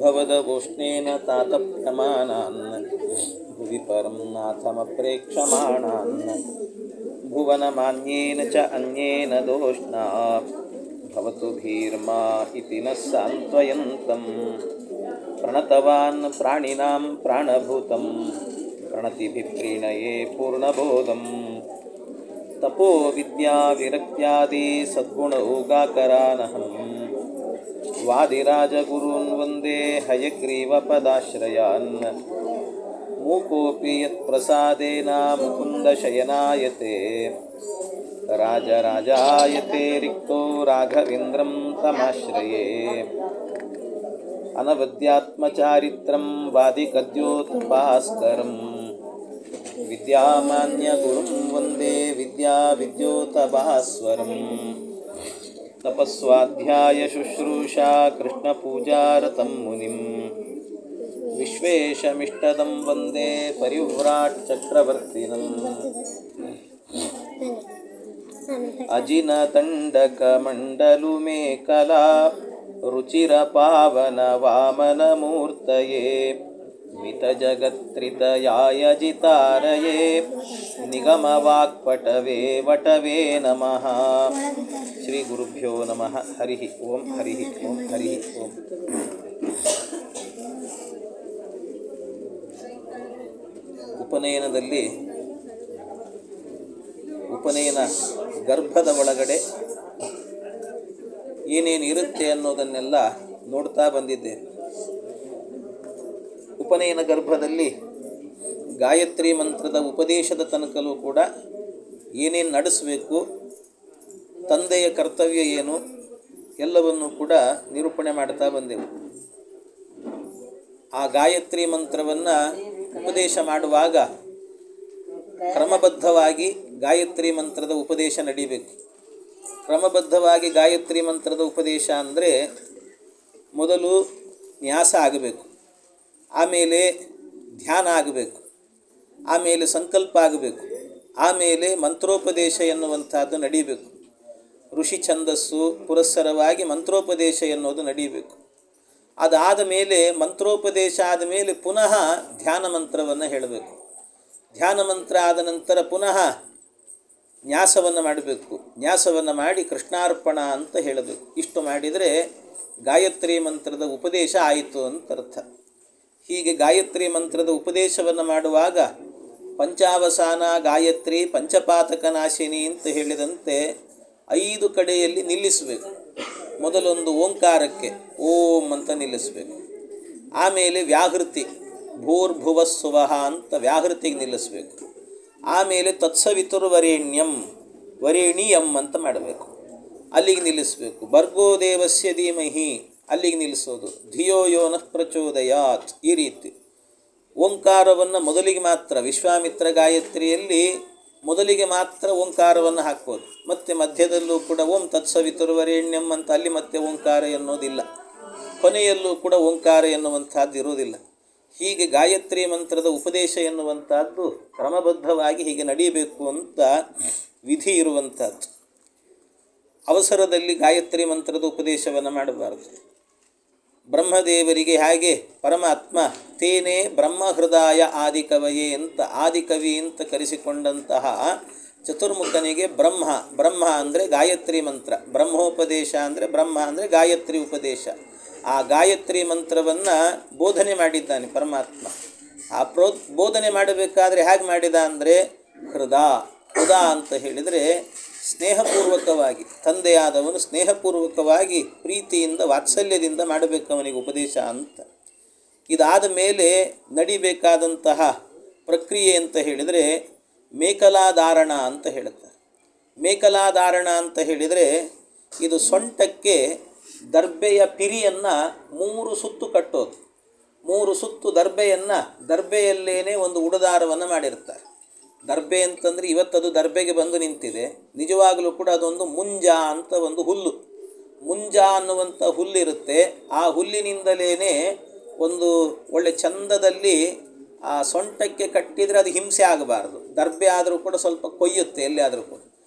ಭವದವೋಷ್ಣೇನ ತಾತಪ್ಯಮಾನಾನ್ ಭುವಿ ಪರಂ ನಾಥಮಪ್ರೇಕ್ಷಮಾಣಾನ್ ಭುವನಮಾನ್ಯೇನ ಚ ಅನ್ಯೇನ ದೋಷ್ಣಾ ಭವತು ಭೀರ್ಮಾ ಇತಿ ನ ಸಾಂತ್ವಯಂತಂ ಪ್ರಣತವಾನ್ ಪ್ರಾಣಿನಾಂ ಪ್ರಾಣಭೂತಂ ಪ್ರಣತಿಭಿಃ ಪ್ರೀಣಯೇ ಪೂರ್ಣಬೋಧಂ ತಪೋ ವಿದ್ಯಾ ವಿರಕ್ತ್ಯಾದಿ ಸದ್ಗುಣೌಗಾಕರಾನಹಂ ವಾದಿರಾಜಗುರೂನ್ ವಂದೇ ಹಯಗ್ರೀವಪದಾಶ್ರಯಾನ್ ಮೂಕೋಪಿ ಯತ್ಪ್ರಸಾದೇನ ಮುಕುಂದಶಯನಾಯತೆ ರಾಜರಾಜಾಯತೆ ರಿಕ್ತೋ ರಾಘವೇಂದ್ರಂ ತಮಾಶ್ರಯೇ ಅನವದ್ಯಾತ್ಮಚಾರಿತ್ರಂ ವಾದಿಕದ್ಯೋತಭಾಸ್ಕರಂ ವಿದ್ಯಾಮಾನ್ಯಗುರುಂ ವಂದೇ ವಿದ್ಯಾವಿದ್ಯೋತಭಾಸ್ವರಂ ತಪಸ್ವಾಧ್ಯಾಯ ಶುಶ್ರೂಷಾ ಕೃಷ್ಣಪೂಜಾರತಂ ಮುನಿಂ ವಿಶ್ವೇಶಮಿಷ್ಟದಂ ವಂದೇ ಪರಿವ್ರಾಟ್ ಚಕ್ರವರ್ತಿನಂ ಅಜಿನದಂಡಕಮಂಡಲುಮೇಕಲಾ ರುಚಿರಪಾವನ ವಾಮನಮೂರ್ತಯೇ ಮಿತಜಗತ್ರಿತಯಾಯ ಜಿತಾರಯೇ ನಿಗಮವಾಕ್ಪಟವೇ ವಟವೇ ನಮಃ. ಶ್ರೀ ಗುರುಭ್ಯೋ ನಮಃ. ಹರಿ ಓಂ ಹರಿ ಓಂ ಹರಿ ಓಂ. ಉಪನಯನದಲ್ಲಿ ಉಪನಯನ ಗರ್ಭದ ಒಳಗಡೆ ಏನೇನು ಇರುತ್ತೆ ಅನ್ನೋದನ್ನೆಲ್ಲ ನೋಡ್ತಾ ಬಂದಿದ್ದೇವೆ. ಉಪನಯನ ಗರ್ಭದಲ್ಲಿ ಗಾಯತ್ರಿ ಮಂತ್ರದ ಉಪದೇಶದ ತನಕಲೂ ಕೂಡ ಏನೇನು ನಡೆಸಬೇಕು, ತಂದೆಯ ಕರ್ತವ್ಯ ಏನು, ಎಲ್ಲವನ್ನೂ ಕೂಡ ನಿರೂಪಣೆ ಮಾಡ್ತಾ ಬಂದೆವು. ಆ ಗಾಯತ್ರಿ ಮಂತ್ರವನ್ನು ಉಪದೇಶ ಮಾಡುವಾಗ ಕ್ರಮಬದ್ಧವಾಗಿ ಗಾಯತ್ರಿ ಮಂತ್ರದ ಉಪದೇಶ ನಡೀಬೇಕು. ಕ್ರಮಬದ್ಧವಾಗಿ ಗಾಯತ್ರಿ ಮಂತ್ರದ ಉಪದೇಶ ಅಂದರೆ ಮೊದಲು ನ್ಯಾಸ ಆಗಬೇಕು, ಆಮೇಲೆ ಧ್ಯಾನ ಆಗಬೇಕು, ಆಮೇಲೆ ಸಂಕಲ್ಪ ಆಗಬೇಕು, ಆಮೇಲೆ ಮಂತ್ರೋಪದೇಶ ಎನ್ನುವಂಥದ್ದು ನಡೀಬೇಕು. ಋಷಿ ಛಂದಸ್ಸು ಪುರಸ್ಸರವಾಗಿ ಮಂತ್ರೋಪದೇಶ ಎನ್ನುವುದು ನಡೀಬೇಕು. ಅದಾದ ಮೇಲೆ ಮಂತ್ರೋಪದೇಶ ಆದ ಮೇಲೆ ಪುನಃ ಧ್ಯಾನ ಮಂತ್ರವನ್ನು ಹೇಳಬೇಕು. ಧ್ಯಾನ ಮಂತ್ರ ಆದ ನಂತರ ಪುನಃ ನ್ಯಾಸವನ್ನು ಮಾಡಬೇಕು. ನ್ಯಾಸವನ್ನು ಮಾಡಿ ಕೃಷ್ಣಾರ್ಪಣ ಅಂತ ಹೇಳಬೇಕು. ಇಷ್ಟು ಮಾಡಿದರೆ ಗಾಯತ್ರಿ ಮಂತ್ರದ ಉಪದೇಶ ಆಯಿತು ಅಂತ ಅರ್ಥ. ಹೀಗೆ ಗಾಯತ್ರಿ ಮಂತ್ರದ ಉಪದೇಶವನ್ನು ಮಾಡುವಾಗ ಪಂಚಾವಸಾನ ಗಾಯತ್ರಿ ಪಂಚಪಾತಕ ನಾಶಿನಿ ಅಂತ ಹೇಳಿದಂತೆ 5 ಕಡೆಯಲ್ಲಿ ನಿಲ್ಲಿಸಬೇಕು. ಮೊದಲೊಂದು ಓಂಕಾರಕ್ಕೆ ಓಂ ಅಂತ ನಿಲ್ಲಿಸಬೇಕು. ಆಮೇಲೆ ವ್ಯಾಹೃತಿ ಭೂರ್ಭುವಸ್ಸುವಃ ಅಂತ ವ್ಯಾಹೃತಿಗೆ ನಿಲ್ಲಿಸಬೇಕು. ಆಮೇಲೆ ತತ್ಸವಿತುರ್ವರೇಣ್ಯಂ ವರೇಣಿಯಂ ಅಂತ ಮಾಡಬೇಕು, ಅಲ್ಲಿಗೆ ನಿಲ್ಲಿಸಬೇಕು. ಭರ್ಗೋ ದೇವಸ್ಯ ಧೀಮಹಿ ಅಲ್ಲಿಗೆ ನಿಲ್ಲಿಸೋದು. ಧಿಯೋ ಯೋನಃ ಪ್ರಚೋದಯಾತ್ ಈ ರೀತಿ ಓಂಕಾರವನ್ನು ಮೊದಲಿಗೆ ಮಾತ್ರ, ವಿಶ್ವಾಮಿತ್ರ ಗಾಯತ್ರಿಯಲ್ಲಿ ಮೊದಲಿಗೆ ಮಾತ್ರ ಓಂಕಾರವನ್ನು ಹಾಕ್ಬೋದು. ಮತ್ತು ಮಧ್ಯದಲ್ಲೂ ಕೂಡ ಓಂ ತತ್ಸವಿತುರ್ವರೇಣ್ಯಂ ಅಂತ ಅಲ್ಲಿ ಮತ್ತೆ ಓಂಕಾರ ಎನ್ನುವುದಿಲ್ಲ. ಕೊನೆಯಲ್ಲೂ ಕೂಡ ಓಂಕಾರ ಎನ್ನುವಂಥದ್ದು ಇರುವುದಿಲ್ಲ. ಹೀಗೆ ಗಾಯತ್ರಿ ಮಂತ್ರದ ಉಪದೇಶ ಎನ್ನುವಂಥದ್ದು ಕ್ರಮಬದ್ಧವಾಗಿ ಹೀಗೆ ನಡೀಬೇಕು ಅಂತ ವಿಧಿ ಇರುವಂಥದ್ದು. ಅವಸರದಲ್ಲಿ ಗಾಯತ್ರಿ ಮಂತ್ರದ ಉಪದೇಶವನ್ನು ಮಾಡಬಾರದು. ಬ್ರಹ್ಮದೇವರಿಗೆ ಹಾಗೆ ಪರಮಾತ್ಮ ತೇನೇ ಬ್ರಹ್ಮಹೃದಯ ಆದಿಕವಯೇ ಅಂತ ಆದಿಕವಿ ಅಂತ ಕರೆಸಿಕೊಂಡಂತಹ ಚತುರ್ಮುಖನಿಗೆ ಬ್ರಹ್ಮ ಅಂದರೆ ಗಾಯತ್ರಿ ಮಂತ್ರ, ಬ್ರಹ್ಮೋಪದೇಶ ಅಂದರೆ ಬ್ರಹ್ಮ ಅಂದರೆ ಗಾಯತ್ರಿ ಉಪದೇಶ. ಆ ಗಾಯತ್ರಿ ಮಂತ್ರವನ್ನು ಬೋಧನೆ ಮಾಡಿದ್ದಾನೆ ಪರಮಾತ್ಮ. ಆ ಬೋಧನೆ ಮಾಡಬೇಕಾದ್ರೆ ಹೇಗೆ ಮಾಡಿದ ಅಂದರೆ ಹೃದ ಅಂತ ಹೇಳಿದರೆ ಸ್ನೇಹಪೂರ್ವಕವಾಗಿ, ತಂದೆಯಾದವನು ಸ್ನೇಹಪೂರ್ವಕವಾಗಿ ಪ್ರೀತಿಯಿಂದ ವಾತ್ಸಲ್ಯದಿಂದ ಮಾಡಬೇಕು ಅವನಿಗೆ ಉಪದೇಶ ಅಂತ. ಇದಾದ ಮೇಲೆ ನಡಿಬೇಕಾದಂತಹ ಪ್ರಕ್ರಿಯೆ ಅಂತ ಹೇಳಿದರೆ ಮೇಕಲಾಧಾರಣ ಅಂತ ಹೇಳುತ್ತಾರೆ. ಮೇಕಲಾಧಾರಣ ಅಂತ ಹೇಳಿದರೆ ಇದು ಸೊಂಟಕ್ಕೆ ದರ್ಬೆಯ ಪಿರಿಯನ್ನು 3 ಸುತ್ತು ಕಟ್ಟೋದು. 3 ಸುತ್ತು ದರ್ಬೆಯಲ್ಲೇನೆ ಒಂದು ಉಡದಾರವನ್ನು ಮಾಡಿರ್ತಾರೆ. ದರ್ಬೆ ಅಂತಂದರೆ ಇವತ್ತದು ದರ್ಬೆಗೆ ಬಂದು ನಿಂತಿದೆ. ನಿಜವಾಗಲೂ ಕೂಡ ಅದೊಂದು ಮುಂಜ ಅಂತ ಒಂದು ಹುಲ್ಲು, ಮುಂಜ ಅನ್ನುವಂಥ ಹುಲ್ಲಿರುತ್ತೆ. ಆ ಹುಲ್ಲಿನಿಂದಲೇ ಒಂದು ಒಳ್ಳೆ ಚಂದದಲ್ಲಿ ಆ ಸೊಂಟಕ್ಕೆ ಕಟ್ಟಿದರೆ ಅದು ಹಿಂಸೆ ಆಗಬಾರ್ದು. ದರ್ಬೆ ಆದರೂ ಕೂಡ ಸ್ವಲ್ಪ ಕೊಯ್ಯುತ್ತೆ ಎಲ್ಲಿ ಆದರೂ ಕೂಡ.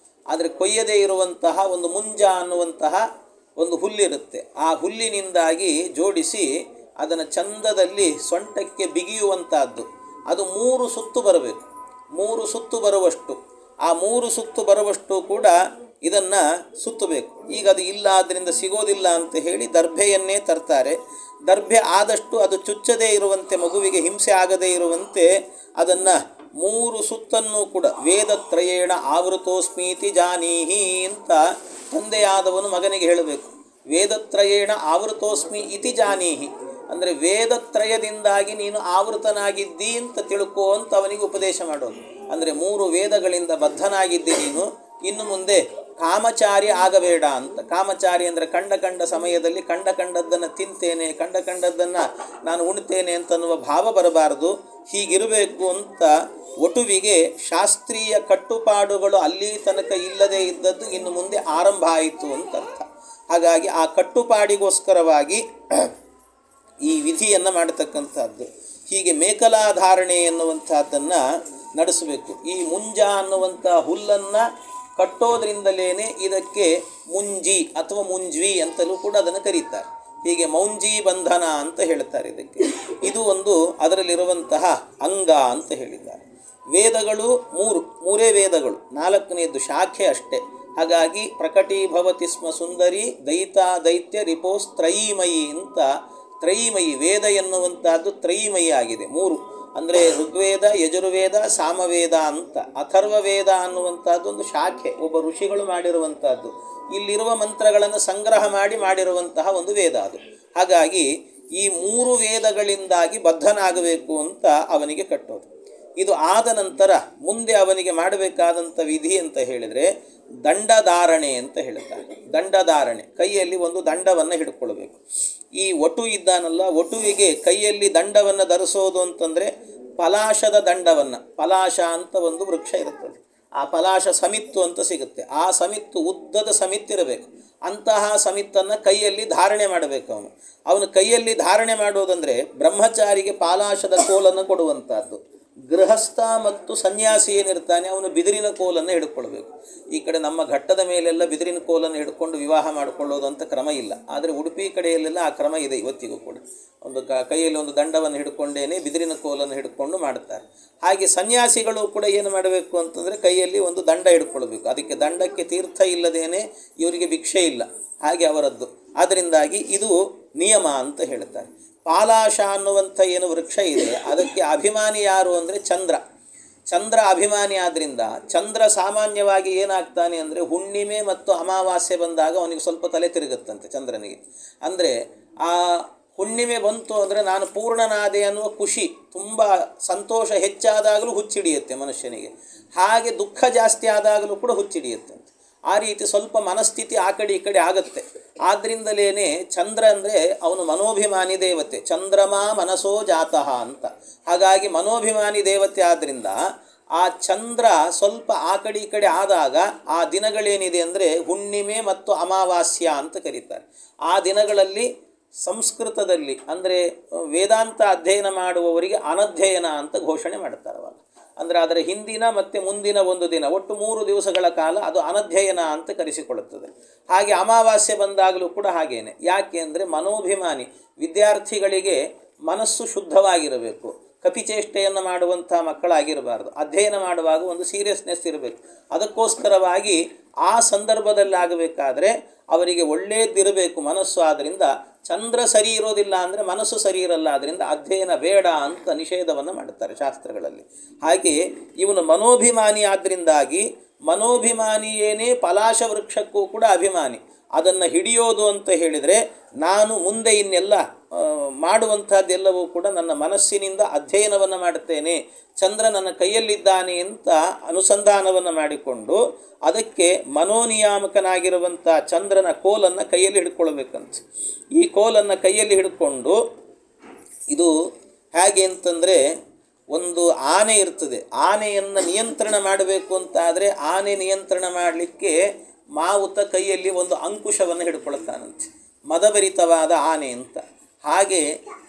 ಆದರೆ ಕೊಯ್ಯದೇ ಇರುವಂತಹ ಒಂದು ಮುಂಜ ಅನ್ನುವಂತಹ ಒಂದು ಹುಲ್ಲಿರುತ್ತೆ, ಆ ಹುಲ್ಲಿನಿಂದಾಗಿ ಜೋಡಿಸಿ ಅದನ್ನು ಚಂದದಲ್ಲಿ ಸೊಂಟಕ್ಕೆ ಬಿಗಿಯುವಂಥದ್ದು. ಅದು 3 ಸುತ್ತು ಬರಬೇಕು, 3 ಸುತ್ತು ಬರುವಷ್ಟು, ಆ 3 ಸುತ್ತು ಬರುವಷ್ಟು ಕೂಡ ಇದನ್ನು ಸುತ್ತಬೇಕು. ಈಗ ಅದು ಇಲ್ಲ, ಆದ್ದರಿಂದ ಸಿಗೋದಿಲ್ಲ ಅಂತ ಹೇಳಿ ದರ್ಭೆಯನ್ನೇ ತರ್ತಾರೆ. ದರ್ಭೆ ಆದಷ್ಟು ಅದು ಚುಚ್ಚದೇ ಇರುವಂತೆ, ಮಗುವಿಗೆ ಹಿಂಸೆ ಆಗದೇ ಇರುವಂತೆ ಅದನ್ನು 3 ಸುತ್ತನ್ನು ಕೂಡ ವೇದತ್ರಯೇಣ ಆವೃತೋಸ್ಮೀತಿ ಜಾನೀಹಿ ಅಂತ ತಂದೆಯಾದವನು ಮಗನಿಗೆ ಹೇಳಬೇಕು. ವೇದತ್ರಯೇಣ ಆವೃತೋಸ್ಮಿ ಇತಿ ಜಾನೀಹಿ ಅಂದರೆ ವೇದತ್ರಯದಿಂದಾಗಿ ನೀನು ಆವೃತನಾಗಿದ್ದಿ ಅಂತ ತಿಳ್ಕೋ ಅಂತ ಅವನಿಗೆ ಉಪದೇಶ ಮಾಡೋದು. ಅಂದರೆ 3 ವೇದಗಳಿಂದ ಬದ್ಧನಾಗಿದ್ದಿ ನೀನು, ಇನ್ನು ಮುಂದೆ ಕಾಮಚಾರಿ ಆಗಬೇಡ ಅಂತ. ಕಾಮಚಾರಿ ಅಂದರೆ ಕಂಡ ಸಮಯದಲ್ಲಿ ಕಂಡದ್ದನ್ನು ತಿಂತೇನೆ, ಕಂಡದ್ದನ್ನು ನಾನು ಉಣ್ತೇನೆ ಅಂತನ್ನುವ ಭಾವ ಬರಬಾರದು. ಹೀಗಿರಬೇಕು ಅಂತ ಒಟುವಿಗೆ ಶಾಸ್ತ್ರೀಯ ಕಟ್ಟುಪಾಡುಗಳು ಅಲ್ಲಿ ತನಕ ಇಲ್ಲದೇ ಇದ್ದದ್ದು ಇನ್ನು ಮುಂದೆ ಆರಂಭ ಆಯಿತು ಅಂತ ಅರ್ಥ. ಹಾಗಾಗಿ ಆ ಕಟ್ಟುಪಾಡಿಗೋಸ್ಕರವಾಗಿ ಈ ವಿಧಿಯನ್ನು ಮಾಡತಕ್ಕಂಥದ್ದು. ಹೀಗೆ ಮೇಕಲಾಧಾರಣೆ ಎನ್ನುವಂಥದ್ದನ್ನು ನಡೆಸಬೇಕು. ಈ ಮುಂಜ ಅನ್ನುವಂಥ ಹುಲ್ಲನ್ನು ಕಟ್ಟೋದ್ರಿಂದಲೇ ಇದಕ್ಕೆ ಮುಂಜಿ ಅಥವಾ ಮುಂಜ್ವಿ ಅಂತಲೂ ಕೂಡ ಅದನ್ನು ಕರೀತಾರೆ. ಹೀಗೆ ಮೌಂಜಿ ಬಂಧನ ಅಂತ ಹೇಳ್ತಾರೆ ಇದಕ್ಕೆ. ಇದು ಒಂದು ಅದರಲ್ಲಿರುವಂತಹ ಅಂಗ ಅಂತ ಹೇಳಿದ್ದಾರೆ. ವೇದಗಳು ಮೂರೇ ವೇದಗಳು, 4ನೇದು ಶಾಖೆ ಅಷ್ಟೇ. ಹಾಗಾಗಿ ಪ್ರಕಟೀಭವತಿ ಸ್ಮ ಸುಂದರಿ ದೈತ್ಯ ರಿಪೋಸ್ ತ್ರಯೀಮಯಿ ಅಂತ. ತ್ರಯೀಮಯಿ ವೇದ ಎನ್ನುವಂಥದ್ದು ತ್ರಯೀಮಯಿ ಆಗಿದೆ. 3 ಅಂದರೆ ಋಗ್ವೇದ, ಯಜುರ್ವೇದ, ಸಾಮವೇದ ಅಂತ. ಅಥರ್ವವೇದ ಅನ್ನುವಂಥದ್ದು ಒಂದು ಶಾಖೆ, ಒಬ್ಬ ಋಷಿಗಳು ಮಾಡಿರುವಂಥದ್ದು. ಇಲ್ಲಿರುವ ಮಂತ್ರಗಳನ್ನು ಸಂಗ್ರಹ ಮಾಡಿರುವಂತಹ ಒಂದು ವೇದ ಅದು. ಹಾಗಾಗಿ ಈ 3 ವೇದಗಳಿಂದಾಗಿ ಬದ್ಧನಾಗಬೇಕು ಅಂತ ಅವನಿಗೆ ಕಟ್ಟೋದು. ಇದು ಆದ ನಂತರ ಮುಂದೆ ಅವನಿಗೆ ಮಾಡಬೇಕಾದಂಥ ವಿಧಿ ಅಂತ ಹೇಳಿದರೆ ದಂಡಧಾರಣೆ ಅಂತ ಹೇಳ್ತಾರೆ. ದಂಡಧಾರಣೆ, ಕೈಯಲ್ಲಿ ಒಂದು ದಂಡವನ್ನು ಹಿಡ್ಕೊಳ್ಬೇಕು. ಈ ಒಟು ಇದ್ದಾನಲ್ಲ, ಒಟುವಿಗೆ ಕೈಯಲ್ಲಿ ದಂಡವನ್ನು ಧರಿಸೋದು ಅಂತಂದರೆ ಪಲಾಶದ ದಂಡವನ್ನು, ಪಲಾಶ ಅಂತ ಒಂದು ವೃಕ್ಷ ಇರುತ್ತದೆ, ಆ ಪಲಾಶ ಸಮಿತ್ತು ಅಂತ ಸಿಗುತ್ತೆ. ಆ ಸಮಿತ್ತು ಉದ್ದದ ಸಮಿತ್ತಿರಬೇಕು. ಅಂತಹ ಸಮಿತ್ತನ್ನು ಕೈಯಲ್ಲಿ ಧಾರಣೆ ಮಾಡಬೇಕು. ಅವನು ಕೈಯಲ್ಲಿ ಧಾರಣೆ ಮಾಡೋದಂದರೆ ಬ್ರಹ್ಮಚಾರಿಗೆ ಪಾಲಾಶದ ಕೋಲನ್ನು ಕೊಡುವಂಥದ್ದು. ಗೃಹಸ್ಥ ಮತ್ತು ಸನ್ಯಾಸಿ ಏನಿರ್ತಾನೆ ಅವನು ಬಿದಿರಿನ ಕೋಲನ್ನು ಹಿಡ್ಕೊಳ್ಬೇಕು. ಈ ಕಡೆ ನಮ್ಮ ಘಟ್ಟದ ಮೇಲೆಲ್ಲ ಬಿದಿರಿನ ಕೋಲನ್ನು ಹಿಡ್ಕೊಂಡು ವಿವಾಹ ಮಾಡಿಕೊಳ್ಳೋದು ಅಂತ ಕ್ರಮ ಇಲ್ಲ. ಆದರೆ ಉಡುಪಿ ಕಡೆಯಲ್ಲೆಲ್ಲ ಆ ಕ್ರಮ ಇದೆ ಇವತ್ತಿಗೂ ಕೂಡ. ಒಂದು ಕೈಯಲ್ಲಿ ಒಂದು ದಂಡವನ್ನು ಹಿಡ್ಕೊಂಡೇನೆ ಬಿದಿರಿನ ಕೋಲನ್ನು ಹಿಡ್ಕೊಂಡು ಮಾಡುತ್ತಾರೆ. ಹಾಗೆ ಸನ್ಯಾಸಿಗಳು ಕೂಡ ಏನು ಮಾಡಬೇಕು ಅಂತಂದರೆ ಕೈಯಲ್ಲಿ ಒಂದು ದಂಡ ಹಿಡ್ಕೊಳ್ಬೇಕು. ಅದಕ್ಕೆ ದಂಡಕ್ಕೆ ತೀರ್ಥ ಇಲ್ಲದೇನೆ ಇವರಿಗೆ ಭಿಕ್ಷೆ ಇಲ್ಲ, ಹಾಗೆ ಅವರದ್ದು. ಅದರಿಂದಾಗಿ ಇದು ನಿಯಮ ಅಂತ ಹೇಳ್ತಾರೆ. ಪಾಲಾಶ ಅನ್ನುವಂಥ ಏನು ವೃಕ್ಷ ಇದೆ ಅದಕ್ಕೆ ಅಭಿಮಾನಿ ಯಾರು ಅಂದರೆ ಚಂದ್ರ ಅಭಿಮಾನಿ. ಆದ್ದರಿಂದ ಚಂದ್ರ ಸಾಮಾನ್ಯವಾಗಿ ಏನಾಗ್ತಾನೆ ಅಂದರೆ ಹುಣ್ಣಿಮೆ ಮತ್ತು ಅಮಾವಾಸ್ಯೆ ಬಂದಾಗ ಅವನಿಗೆ ಸ್ವಲ್ಪ ತಲೆ ತಿರುಗುತ್ತಂತೆ ಚಂದ್ರನಿಗೆ. ಅಂದರೆ ಆ ಹುಣ್ಣಿಮೆ ಬಂತು ಅಂದರೆ ನಾನು ಪೂರ್ಣನಾದೆ ಅನ್ನುವ ಖುಷಿ, ತುಂಬ ಸಂತೋಷ ಹೆಚ್ಚಾದಾಗಲೂ ಹುಚ್ಚಿಡಿಯುತ್ತೆ ಮನುಷ್ಯನಿಗೆ. ಹಾಗೆ ದುಃಖ ಜಾಸ್ತಿ ಆದಾಗಲೂ ಕೂಡ ಹುಚ್ಚಿಡಿಯುತ್ತಂತೆ. ಆ ರೀತಿ ಸ್ವಲ್ಪ ಮನಸ್ಥಿತಿ ಆ ಕಡೆ ಈ ಕಡೆ ಆಗುತ್ತೆ. ಆದ್ದರಿಂದಲೇ ಚಂದ್ರ ಅಂದರೆ ಅವನು ಮನೋಭಿಮಾನಿ ದೇವತೆ, ಚಂದ್ರಮಾ ಮನಸೋ ಜಾತಃ ಅಂತ. ಹಾಗಾಗಿ ಮನೋಭಿಮಾನಿ ದೇವತೆ ಆದ್ದರಿಂದ ಆ ಚಂದ್ರ ಸ್ವಲ್ಪ ಆ ಕಡೆ ಈ ಕಡೆ ಆದಾಗ ಆ ದಿನಗಳೇನಿದೆ ಅಂದರೆ ಹುಣ್ಣಿಮೆ ಮತ್ತು ಅಮಾವಾಸ್ಯ ಅಂತ ಕರೀತಾರೆ. ಆ ದಿನಗಳಲ್ಲಿ ಸಂಸ್ಕೃತದಲ್ಲಿ ಅಂದರೆ ವೇದಾಂತ ಅಧ್ಯಯನ ಮಾಡುವವರಿಗೆ ಅನಧ್ಯಯನ ಅಂತ ಘೋಷಣೆ ಮಾಡ್ತಾರೆ ಅವಾಗ. ಅಂದರೆ ಅದರ ಹಿಂದಿನ ಮತ್ತು ಮುಂದಿನ ಒಂದು ದಿನ, ಒಟ್ಟು 3 ದಿವಸಗಳ ಕಾಲ ಅದು ಅನಧ್ಯಯನ ಅಂತ ಕರೆಸಿಕೊಳ್ಳುತ್ತದೆ. ಹಾಗೆ ಅಮಾವಾಸ್ಯೆ ಬಂದಾಗಲೂ ಕೂಡ ಹಾಗೇನೆ. ಯಾಕೆ ಅಂದರೆ ಮನೋಭಿಮಾನಿ ವಿದ್ಯಾರ್ಥಿಗಳಿಗೆ ಮನಸ್ಸು ಶುದ್ಧವಾಗಿರಬೇಕು, ಕಪಿಚೇಷ್ಟೆಯನ್ನು ಮಾಡುವಂಥ ಮಕ್ಕಳಾಗಿರಬಾರ್ದು. ಅಧ್ಯಯನ ಮಾಡುವಾಗ ಒಂದು ಸೀರಿಯಸ್ನೆಸ್ ಇರಬೇಕು. ಅದಕ್ಕೋಸ್ಕರವಾಗಿ ಆ ಸಂದರ್ಭದಲ್ಲಾಗಬೇಕಾದ್ರೆ ಅವರಿಗೆ ಒಳ್ಳೆಯದಿರಬೇಕು ಮನಸ್ಸು. ಆದ್ದರಿಂದ ಚಂದ್ರ ಸರಿ ಇರೋದಿಲ್ಲ ಅಂದರೆ ಮನಸ್ಸು ಸರಿ ಇರಲ್ಲ. ಆದ್ದರಿಂದ ಅಧ್ಯಯನ ಬೇಡ ಅಂತ ನಿಷೇಧವನ್ನು ಮಾಡುತ್ತಾರೆ ಶಾಸ್ತ್ರಗಳಲ್ಲಿ. ಹಾಗೆ ಇವನು ಮನೋಭಿಮಾನಿ ಆದ್ದರಿಂದಾಗಿ ಮನೋಭಿಮಾನಿಯೇನೇ ಪಲಾಶ ವೃಕ್ಷಕ್ಕೂ ಕೂಡ ಅಭಿಮಾನಿ. ಅದನ್ನು ಹಿಡಿಯೋದು ಅಂತ ಹೇಳಿದರೆ ನಾನು ಮುಂದೆ ಇನ್ನೆಲ್ಲ ಮಾಡುವಂಥದ್ದೆಲ್ಲವೂ ಕೂಡ ನನ್ನ ಮನಸ್ಸಿನಿಂದ ಅಧ್ಯಯನವನ್ನು ಮಾಡುತ್ತೇನೆ, ಚಂದ್ರ ನನ್ನ ಕೈಯಲ್ಲಿದ್ದಾನೆ ಅಂತ ಅನುಸಂಧಾನವನ್ನು ಮಾಡಿಕೊಂಡು ಅದಕ್ಕೆ ಮನೋನಿಯಾಮಕನಾಗಿರುವಂಥ ಚಂದ್ರನ ಕೋಲನ್ನು ಕೈಯಲ್ಲಿ ಹಿಡ್ಕೊಳ್ಬೇಕಂತ. ಈ ಕೋಲನ್ನು ಕೈಯಲ್ಲಿ ಹಿಡ್ಕೊಂಡು ಇದು ಹೇಗೆ ಅಂತಂದರೆ ಒಂದು ಆನೆ ಇರ್ತದೆ, ಆನೆಯನ್ನು ನಿಯಂತ್ರಣ ಮಾಡಬೇಕು ಅಂತಾದರೆ ಆನೆ ನಿಯಂತ್ರಣ ಮಾಡಲಿಕ್ಕೆ ಮಾವುತ ಕೈಯಲ್ಲಿ ಒಂದು ಅಂಕುಶವನ್ನು ಹಿಡ್ಕೊಳ್ತಾನಂತೆ, ಮದಭರಿತವಾದ ಆನೆ ಅಂತ. ಹಾಗೆ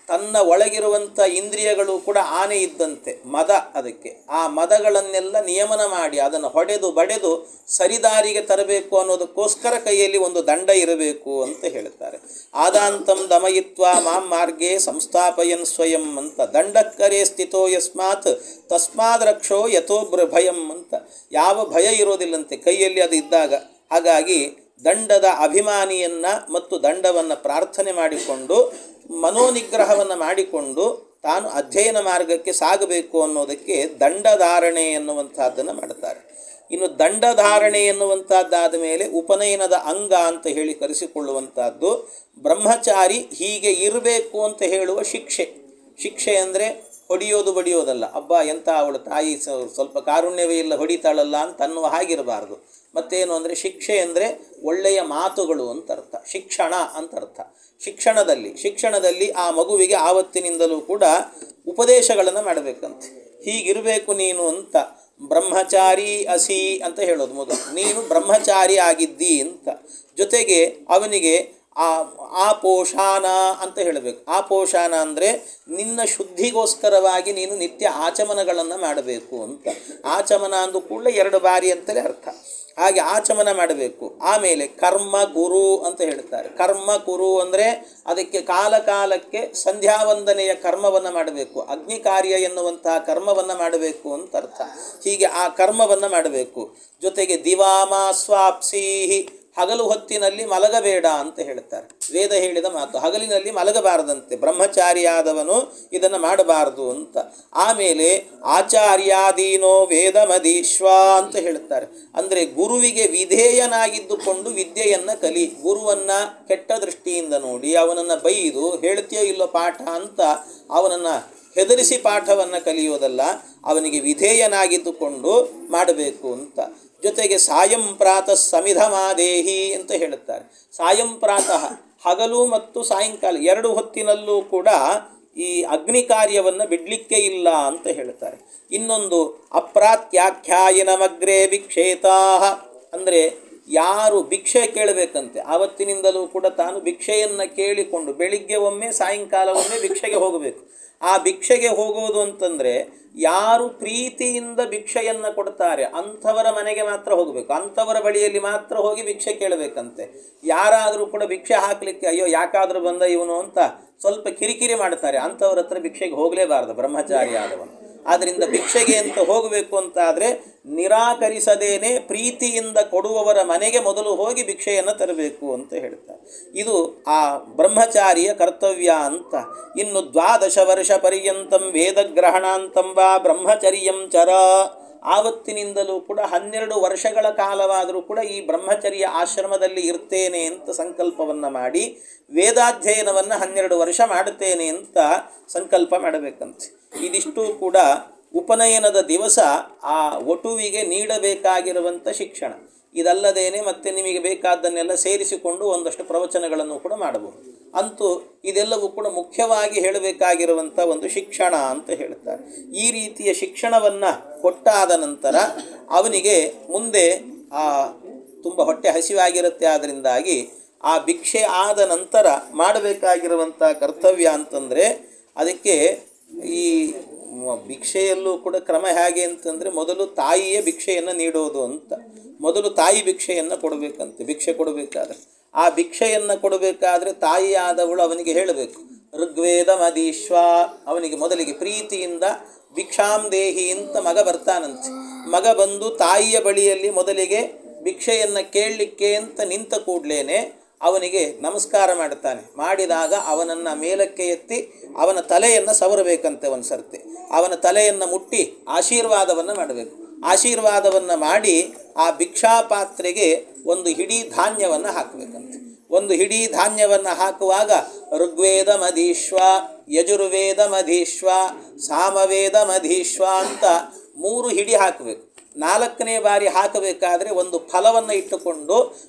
ತನ್ನ ಒಳಗಿರುವಂಥ ಇಂದ್ರಿಯಗಳು ಕೂಡ ಆನೆ ಇದ್ದಂತೆ, ಮದ ಅದಕ್ಕೆ. ಆ ಮದಗಳನ್ನೆಲ್ಲ ನಿಯಮನ ಮಾಡಿ ಅದನ್ನು ಹೊಡೆದು ಬಡೆದು ಸರಿದಾರಿಗೆ ತರಬೇಕು ಅನ್ನೋದಕ್ಕೋಸ್ಕರ ಕೈಯಲ್ಲಿ ಒಂದು ದಂಡ ಇರಬೇಕು ಅಂತ ಹೇಳ್ತಾರೆ. ಆದಾಂತಂ ದಮಯಿತ್ವ ಮಾಂ ಮಾರ್ಗೇ ಸಂಸ್ಥಾಪಯನ್ ಸ್ವಯಂ ಅಂತ. ದಂಡಕ್ಕರೆ ಸ್ಥಿತೋ ಯಸ್ಮಾತ್ ತಸ್ಮಾದ್ ರಕ್ಷೋ ಯಥೋ ಭಯಂ ಅಂತ. ಯಾವ ಭಯ ಇರೋದಿಲ್ಲಂತೆ ಕೈಯಲ್ಲಿ ಅದು ಇದ್ದಾಗ. ಹಾಗಾಗಿ ದಂಡದ ಅಭಿಮಾನಿಯನ್ನು ಮತ್ತು ದಂಡವನ್ನು ಪ್ರಾರ್ಥನೆ ಮಾಡಿಕೊಂಡು ಮನೋನಿಗ್ರಹವನ್ನು ಮಾಡಿಕೊಂಡು ತಾನು ಅಧ್ಯಯನ ಮಾರ್ಗಕ್ಕೆ ಸಾಗಬೇಕು ಅನ್ನೋದಕ್ಕೆ ದಂಡಧಾರಣೆ ಎನ್ನುವಂಥದ್ದನ್ನು ಮಾಡ್ತಾರೆ. ಇನ್ನು ದಂಡಧಾರಣೆ ಎನ್ನುವಂಥದ್ದಾದ ಮೇಲೆ ಉಪನಯನದ ಅಂಗ ಅಂತ ಹೇಳಿ ಕರೆಸಿಕೊಳ್ಳುವಂಥದ್ದು ಬ್ರಹ್ಮಚಾರಿ ಹೀಗೆ ಇರಬೇಕು ಅಂತ ಹೇಳುವ ಶಿಕ್ಷೆ. ಶಿಕ್ಷೆ ಅಂದರೆ ಹೊಡೆಯೋದು ಬಡಿಯೋದಲ್ಲ. ಅಬ್ಬಾ ಎಂಥ ಅವಳು ತಾಯಿ ಸ್ವಲ್ಪ ಕಾರುಣ್ಯವೇ ಇಲ್ಲ ಹೊಡಿತಾಳಲ್ಲ ಅಂತ ಅನ್ನುವ ಹಾಗಿರಬಾರ್ದು. ಮತ್ತೇನು ಅಂದರೆ ಶಿಕ್ಷೆ ಅಂದರೆ ಒಳ್ಳೆಯ ಮಾತುಗಳು ಅಂತ ಅರ್ಥ, ಶಿಕ್ಷಣ ಅಂತ ಅರ್ಥ. ಶಿಕ್ಷಣದಲ್ಲಿ ಆ ಮಗುವಿಗೆ ಆವತ್ತಿನಿಂದಲೂ ಕೂಡ ಉಪದೇಶಗಳನ್ನು ಮಾಡಬೇಕಂತೆ. ಹೀಗಿರಬೇಕು ನೀನು ಅಂತ. ಬ್ರಹ್ಮಚಾರಿ ಅಸಿ ಅಂತ ಹೇಳೋದು ಮೊದಲು, ನೀನು ಬ್ರಹ್ಮಚಾರಿ ಆಗಿದ್ದಿ ಅಂತ. ಜೊತೆಗೆ ಅವನಿಗೆ ಆಪೋಷಾನ ಅಂತ ಹೇಳಬೇಕು. ಆಪೋಷಾನ ಅಂದರೆ ನಿನ್ನ ಶುದ್ಧಿಗೋಸ್ಕರವಾಗಿ ನೀನು ನಿತ್ಯ ಆಚಮನಗಳನ್ನು ಮಾಡಬೇಕು ಅಂತ. ಆಚಮನ ಅಂದು ಕೂಡಲೇ 2 ಬಾರಿ ಅಂತಲೇ ಅರ್ಥ. ಹಾಗೆ ಆಚಮನ ಮಾಡಬೇಕು. ಆಮೇಲೆ ಕರ್ಮ ಗುರು ಅಂತ ಹೇಳ್ತಾರೆ. ಕರ್ಮ ಗುರು ಅಂದರೆ ಅದಕ್ಕೆ ಕಾಲಕ್ಕೆ ಸಂಧ್ಯಾವಂದನೆಯ ಕರ್ಮವನ್ನು ಮಾಡಬೇಕು. ಅಗ್ನಿ ಕಾರ್ಯ ಎನ್ನುವಂತಹ ಕರ್ಮವನ್ನು ಮಾಡಬೇಕು ಅಂತ ಅರ್ಥ. ಹೀಗೆ ಆ ಕರ್ಮವನ್ನು ಮಾಡಬೇಕು. ಜೊತೆಗೆ ದಿವಾಮ ಸ್ವಾಪ್ಸೀಹಿ, ಹಗಲು ಹೊತ್ತಿನಲ್ಲಿ ಮಲಗಬೇಡ ಅಂತ ಹೇಳ್ತಾರೆ. ವೇದ ಹೇಳಿದ ಮಾತು, ಹಗಲಿನಲ್ಲಿ ಮಲಗಬಾರದಂತೆ, ಬ್ರಹ್ಮಚಾರಿಯಾದವನು ಇದನ್ನು ಮಾಡಬಾರದು ಅಂತ. ಆಮೇಲೆ ಆಚಾರ್ಯಾದೀನೋ ವೇದಮಧೀಶ್ವ ಅಂತ ಹೇಳ್ತಾರೆ. ಅಂದರೆ ಗುರುವಿಗೆ ವಿಧೇಯನಾಗಿದ್ದುಕೊಂಡು ವಿದ್ಯೆಯನ್ನು ಕಲಿ. ಗುರುವನ್ನು ಕೆಟ್ಟ ದೃಷ್ಟಿಯಿಂದ ನೋಡಿ ಅವನನ್ನು ಬೈದು ಹೇಳ್ತೀಯೋ ಇಲ್ಲೋ ಪಾಠ ಅಂತ ಅವನನ್ನು ಹೆದರಿಸಿ ಪಾಠವನ್ನು ಕಲಿಯೋದಲ್ಲ, ಅವನಿಗೆ ವಿಧೇಯನಾಗಿದ್ದುಕೊಂಡು ಮಾಡಬೇಕು ಅಂತ. ಜೊತೆಗೆ ಸಾಯಂ ಪ್ರಾತಃ ಸಮಿಧಮಾದೇಹಿ ಅಂತ ಹೇಳುತ್ತಾರೆ. ಸಾಯಂ ಪ್ರಾತಃ ಹಗಲು ಮತ್ತು ಸಾಯಂಕಾಲ 2 ಹೊತ್ತಿನಲ್ಲೂ ಕೂಡ ಈ ಅಗ್ನಿ ಕಾರ್ಯವನ್ನು ಬಿಡಲಿಕ್ಕೆ ಇಲ್ಲ ಅಂತ ಹೇಳ್ತಾರೆ. ಇನ್ನೊಂದು ಅಪ್ರಾತ್ಯಾಖ್ಯಾಯನಮಗ್ರೇ ಭಿಕ್ಷೇತಾಹ ಅಂದರೆ ಯಾರು ಭಿಕ್ಷೆ ಕೇಳಬೇಕಂತೆ ಆವತ್ತಿನಿಂದಲೂ ಕೂಡ ತಾನು ಭಿಕ್ಷೆಯನ್ನು ಕೇಳಿಕೊಂಡು ಬೆಳಿಗ್ಗೆ ಒಮ್ಮೆ ಸಾಯಂಕಾಲ ಒಮ್ಮೆ ಭಿಕ್ಷೆಗೆ ಹೋಗಬೇಕು. ಆ ಭಿಕ್ಷೆಗೆ ಹೋಗುವುದು ಅಂತಂದರೆ ಯಾರು ಪ್ರೀತಿಯಿಂದ ಭಿಕ್ಷೆಯನ್ನು ಕೊಡ್ತಾರೆ ಅಂಥವರ ಮನೆಗೆ ಮಾತ್ರ ಹೋಗಬೇಕು, ಅಂಥವರ ಬಳಿಯಲ್ಲಿ ಮಾತ್ರ ಹೋಗಿ ಭಿಕ್ಷೆ ಕೇಳಬೇಕಂತೆ. ಯಾರಾದರೂ ಕೂಡ ಭಿಕ್ಷೆ ಹಾಕಲಿಕ್ಕೆ ಅಯ್ಯೋ ಯಾಕಾದರೂ ಬಂದ ಇವನು ಅಂತ ಸ್ವಲ್ಪ ಕಿರಿಕಿರಿ ಮಾಡ್ತಾರೆ, ಅಂಥವ್ರ ಹತ್ರ ಭಿಕ್ಷೆಗೆ ಹೋಗಲೇಬಾರ್ದು ಬ್ರಹ್ಮಚಾರಿ ಆದವನು. ಆದ್ದರಿಂದ ಭಿಕ್ಷೆಗೆ ಅಂತ ಹೋಗಬೇಕು ಅಂತಾದರೆ ನಿರಾಕರಿಸದೇನೆ ಪ್ರೀತಿಯಿಂದ ಕೊಡುವವರ ಮನೆಗೆ ಮೊದಲು ಹೋಗಿ ಭಿಕ್ಷೆಯನ್ನು ತರಬೇಕು ಅಂತ ಹೇಳ್ತಾರೆ. ಇದು ಆ ಬ್ರಹ್ಮಚಾರಿಯ ಕರ್ತವ್ಯ ಅಂತ. ಇನ್ನು 12 ವರ್ಷ ಪರ್ಯಂತಂ ವೇದಗ್ರಹಣಾಂತಂ ವಾ ಬ್ರಹ್ಮಚರ್ಯಂ ಚರ, ಆವತ್ತಿನಿಂದಲೂ ಕೂಡ 12 ವರ್ಷಗಳ ಕಾಲವಾದರೂ ಕೂಡ ಈ ಬ್ರಹ್ಮಚರ್ಯ ಆಶ್ರಮದಲ್ಲಿ ಇರ್ತೇನೆ ಅಂತ ಸಂಕಲ್ಪವನ್ನು ಮಾಡಿ ವೇದಾಧ್ಯಯನವನ್ನು 12 ವರ್ಷ ಮಾಡುತ್ತೇನೆ ಅಂತ ಸಂಕಲ್ಪ ಮಾಡಬೇಕಂತೆ. ಇದಿಷ್ಟು ಕೂಡ ಉಪನಯನದ ದಿವಸ ಆ ವಟುವಿಗೆ ನೀಡಬೇಕಾಗಿರುವಂಥ ಶಿಕ್ಷಣ. ಇದಲ್ಲದೇನೆ ಮತ್ತೆ ನಿಮಗೆ ಬೇಕಾದ್ದನ್ನೆಲ್ಲ ಸೇರಿಸಿಕೊಂಡು ಒಂದಷ್ಟು ಪ್ರವಚನಗಳನ್ನು ಕೂಡ ಮಾಡಬಹುದು. ಅಂತೂ ಇದೆಲ್ಲವೂ ಕೂಡ ಮುಖ್ಯವಾಗಿ ಹೇಳಬೇಕಾಗಿರುವಂಥ ಒಂದು ಶಿಕ್ಷಣ ಅಂತ ಹೇಳ್ತಾರೆ. ಈ ರೀತಿಯ ಶಿಕ್ಷಣವನ್ನು ಕೊಟ್ಟಾದ ನಂತರ ಅವನಿಗೆ ಮುಂದೆ ತುಂಬ ಹೊಟ್ಟೆ ಹಸಿವಾಗಿರುತ್ತೆ. ಆದ್ದರಿಂದಾಗಿ ಆ ಭಿಕ್ಷೆ ಆದ ನಂತರ ಮಾಡಬೇಕಾಗಿರುವಂಥ ಕರ್ತವ್ಯ ಅಂತಂದರೆ ಅದಕ್ಕೆ ಈ ಭಿಕ್ಷೆಯಲ್ಲೂ ಕೂಡ ಕ್ರಮ ಹೇಗೆ ಅಂತಂದರೆ ಮೊದಲು ತಾಯಿಯೇ ಭಿಕ್ಷೆಯನ್ನು ನೀಡೋದು ಅಂತ. ಮೊದಲು ತಾಯಿ ಭಿಕ್ಷೆಯನ್ನು ಕೊಡಬೇಕಂತೆ. ಭಿಕ್ಷೆ ಕೊಡಬೇಕಾದ್ರೆ ಆ ಭಿಕ್ಷೆಯನ್ನು ಕೊಡಬೇಕಾದ್ರೆ ತಾಯಿಯಾದವಳು ಅವನಿಗೆ ಹೇಳಬೇಕು ಋಗ್ವೇದ ಮದೀಶ್ವ. ಅವನಿಗೆ ಮೊದಲಿಗೆ ಪ್ರೀತಿಯಿಂದ ಭಿಕ್ಷಾಂ ದೇಹಿ ಅಂತ ಮಗ ಬರ್ತಾನಂತೆ. ಮಗ ಬಂದು ತಾಯಿಯ ಬಳಿಯಲ್ಲಿ ಮೊದಲಿಗೆ ಭಿಕ್ಷೆಯನ್ನು ಕೇಳಲಿಕ್ಕೆ ಅಂತ ನಿಂತ ಕೂಡಲೇ ಅವನಿಗೆ ನಮಸ್ಕಾರ ಮಾಡ್ತಾನೆ. ಮಾಡಿದಾಗ ಅವನನ್ನು ಮೇಲಕ್ಕೆ ಎತ್ತಿ ಅವನ ತಲೆಯನ್ನು ಸವರಬೇಕಂತೆ. ಒಂದು ಸರ್ತಿ ಅವನ ತಲೆಯನ್ನು ಮುಟ್ಟಿ ಆಶೀರ್ವಾದವನ್ನು ಮಾಡಬೇಕು. ಆಶೀರ್ವಾದವನ್ನು ಮಾಡಿ ಆ ಭಿಕ್ಷಾ ಪಾತ್ರೆಗೆ ಒಂದು ಹಿಡಿ ಧಾನ್ಯವನ್ನು ಹಾಕಬೇಕಂತೆ. ಒಂದು ಹಿಡಿ ಧಾನ್ಯವನ್ನು ಹಾಕುವಾಗ ಋಗ್ವೇದ ಮಧೀಶ್ವ, ಯಜುರ್ವೇದ ಮಧೀಶ್ವ, ಸಾಮವೇದ ಮಧೀಶ್ವ ಅಂತ 3 ಹಿಡಿ ಹಾಕಬೇಕು. 4ನೇ ಬಾರಿ ಹಾಕಬೇಕಾದ್ರೆ ಒಂದು ಫಲವನ್ನು ಇಟ್ಟುಕೊಂಡು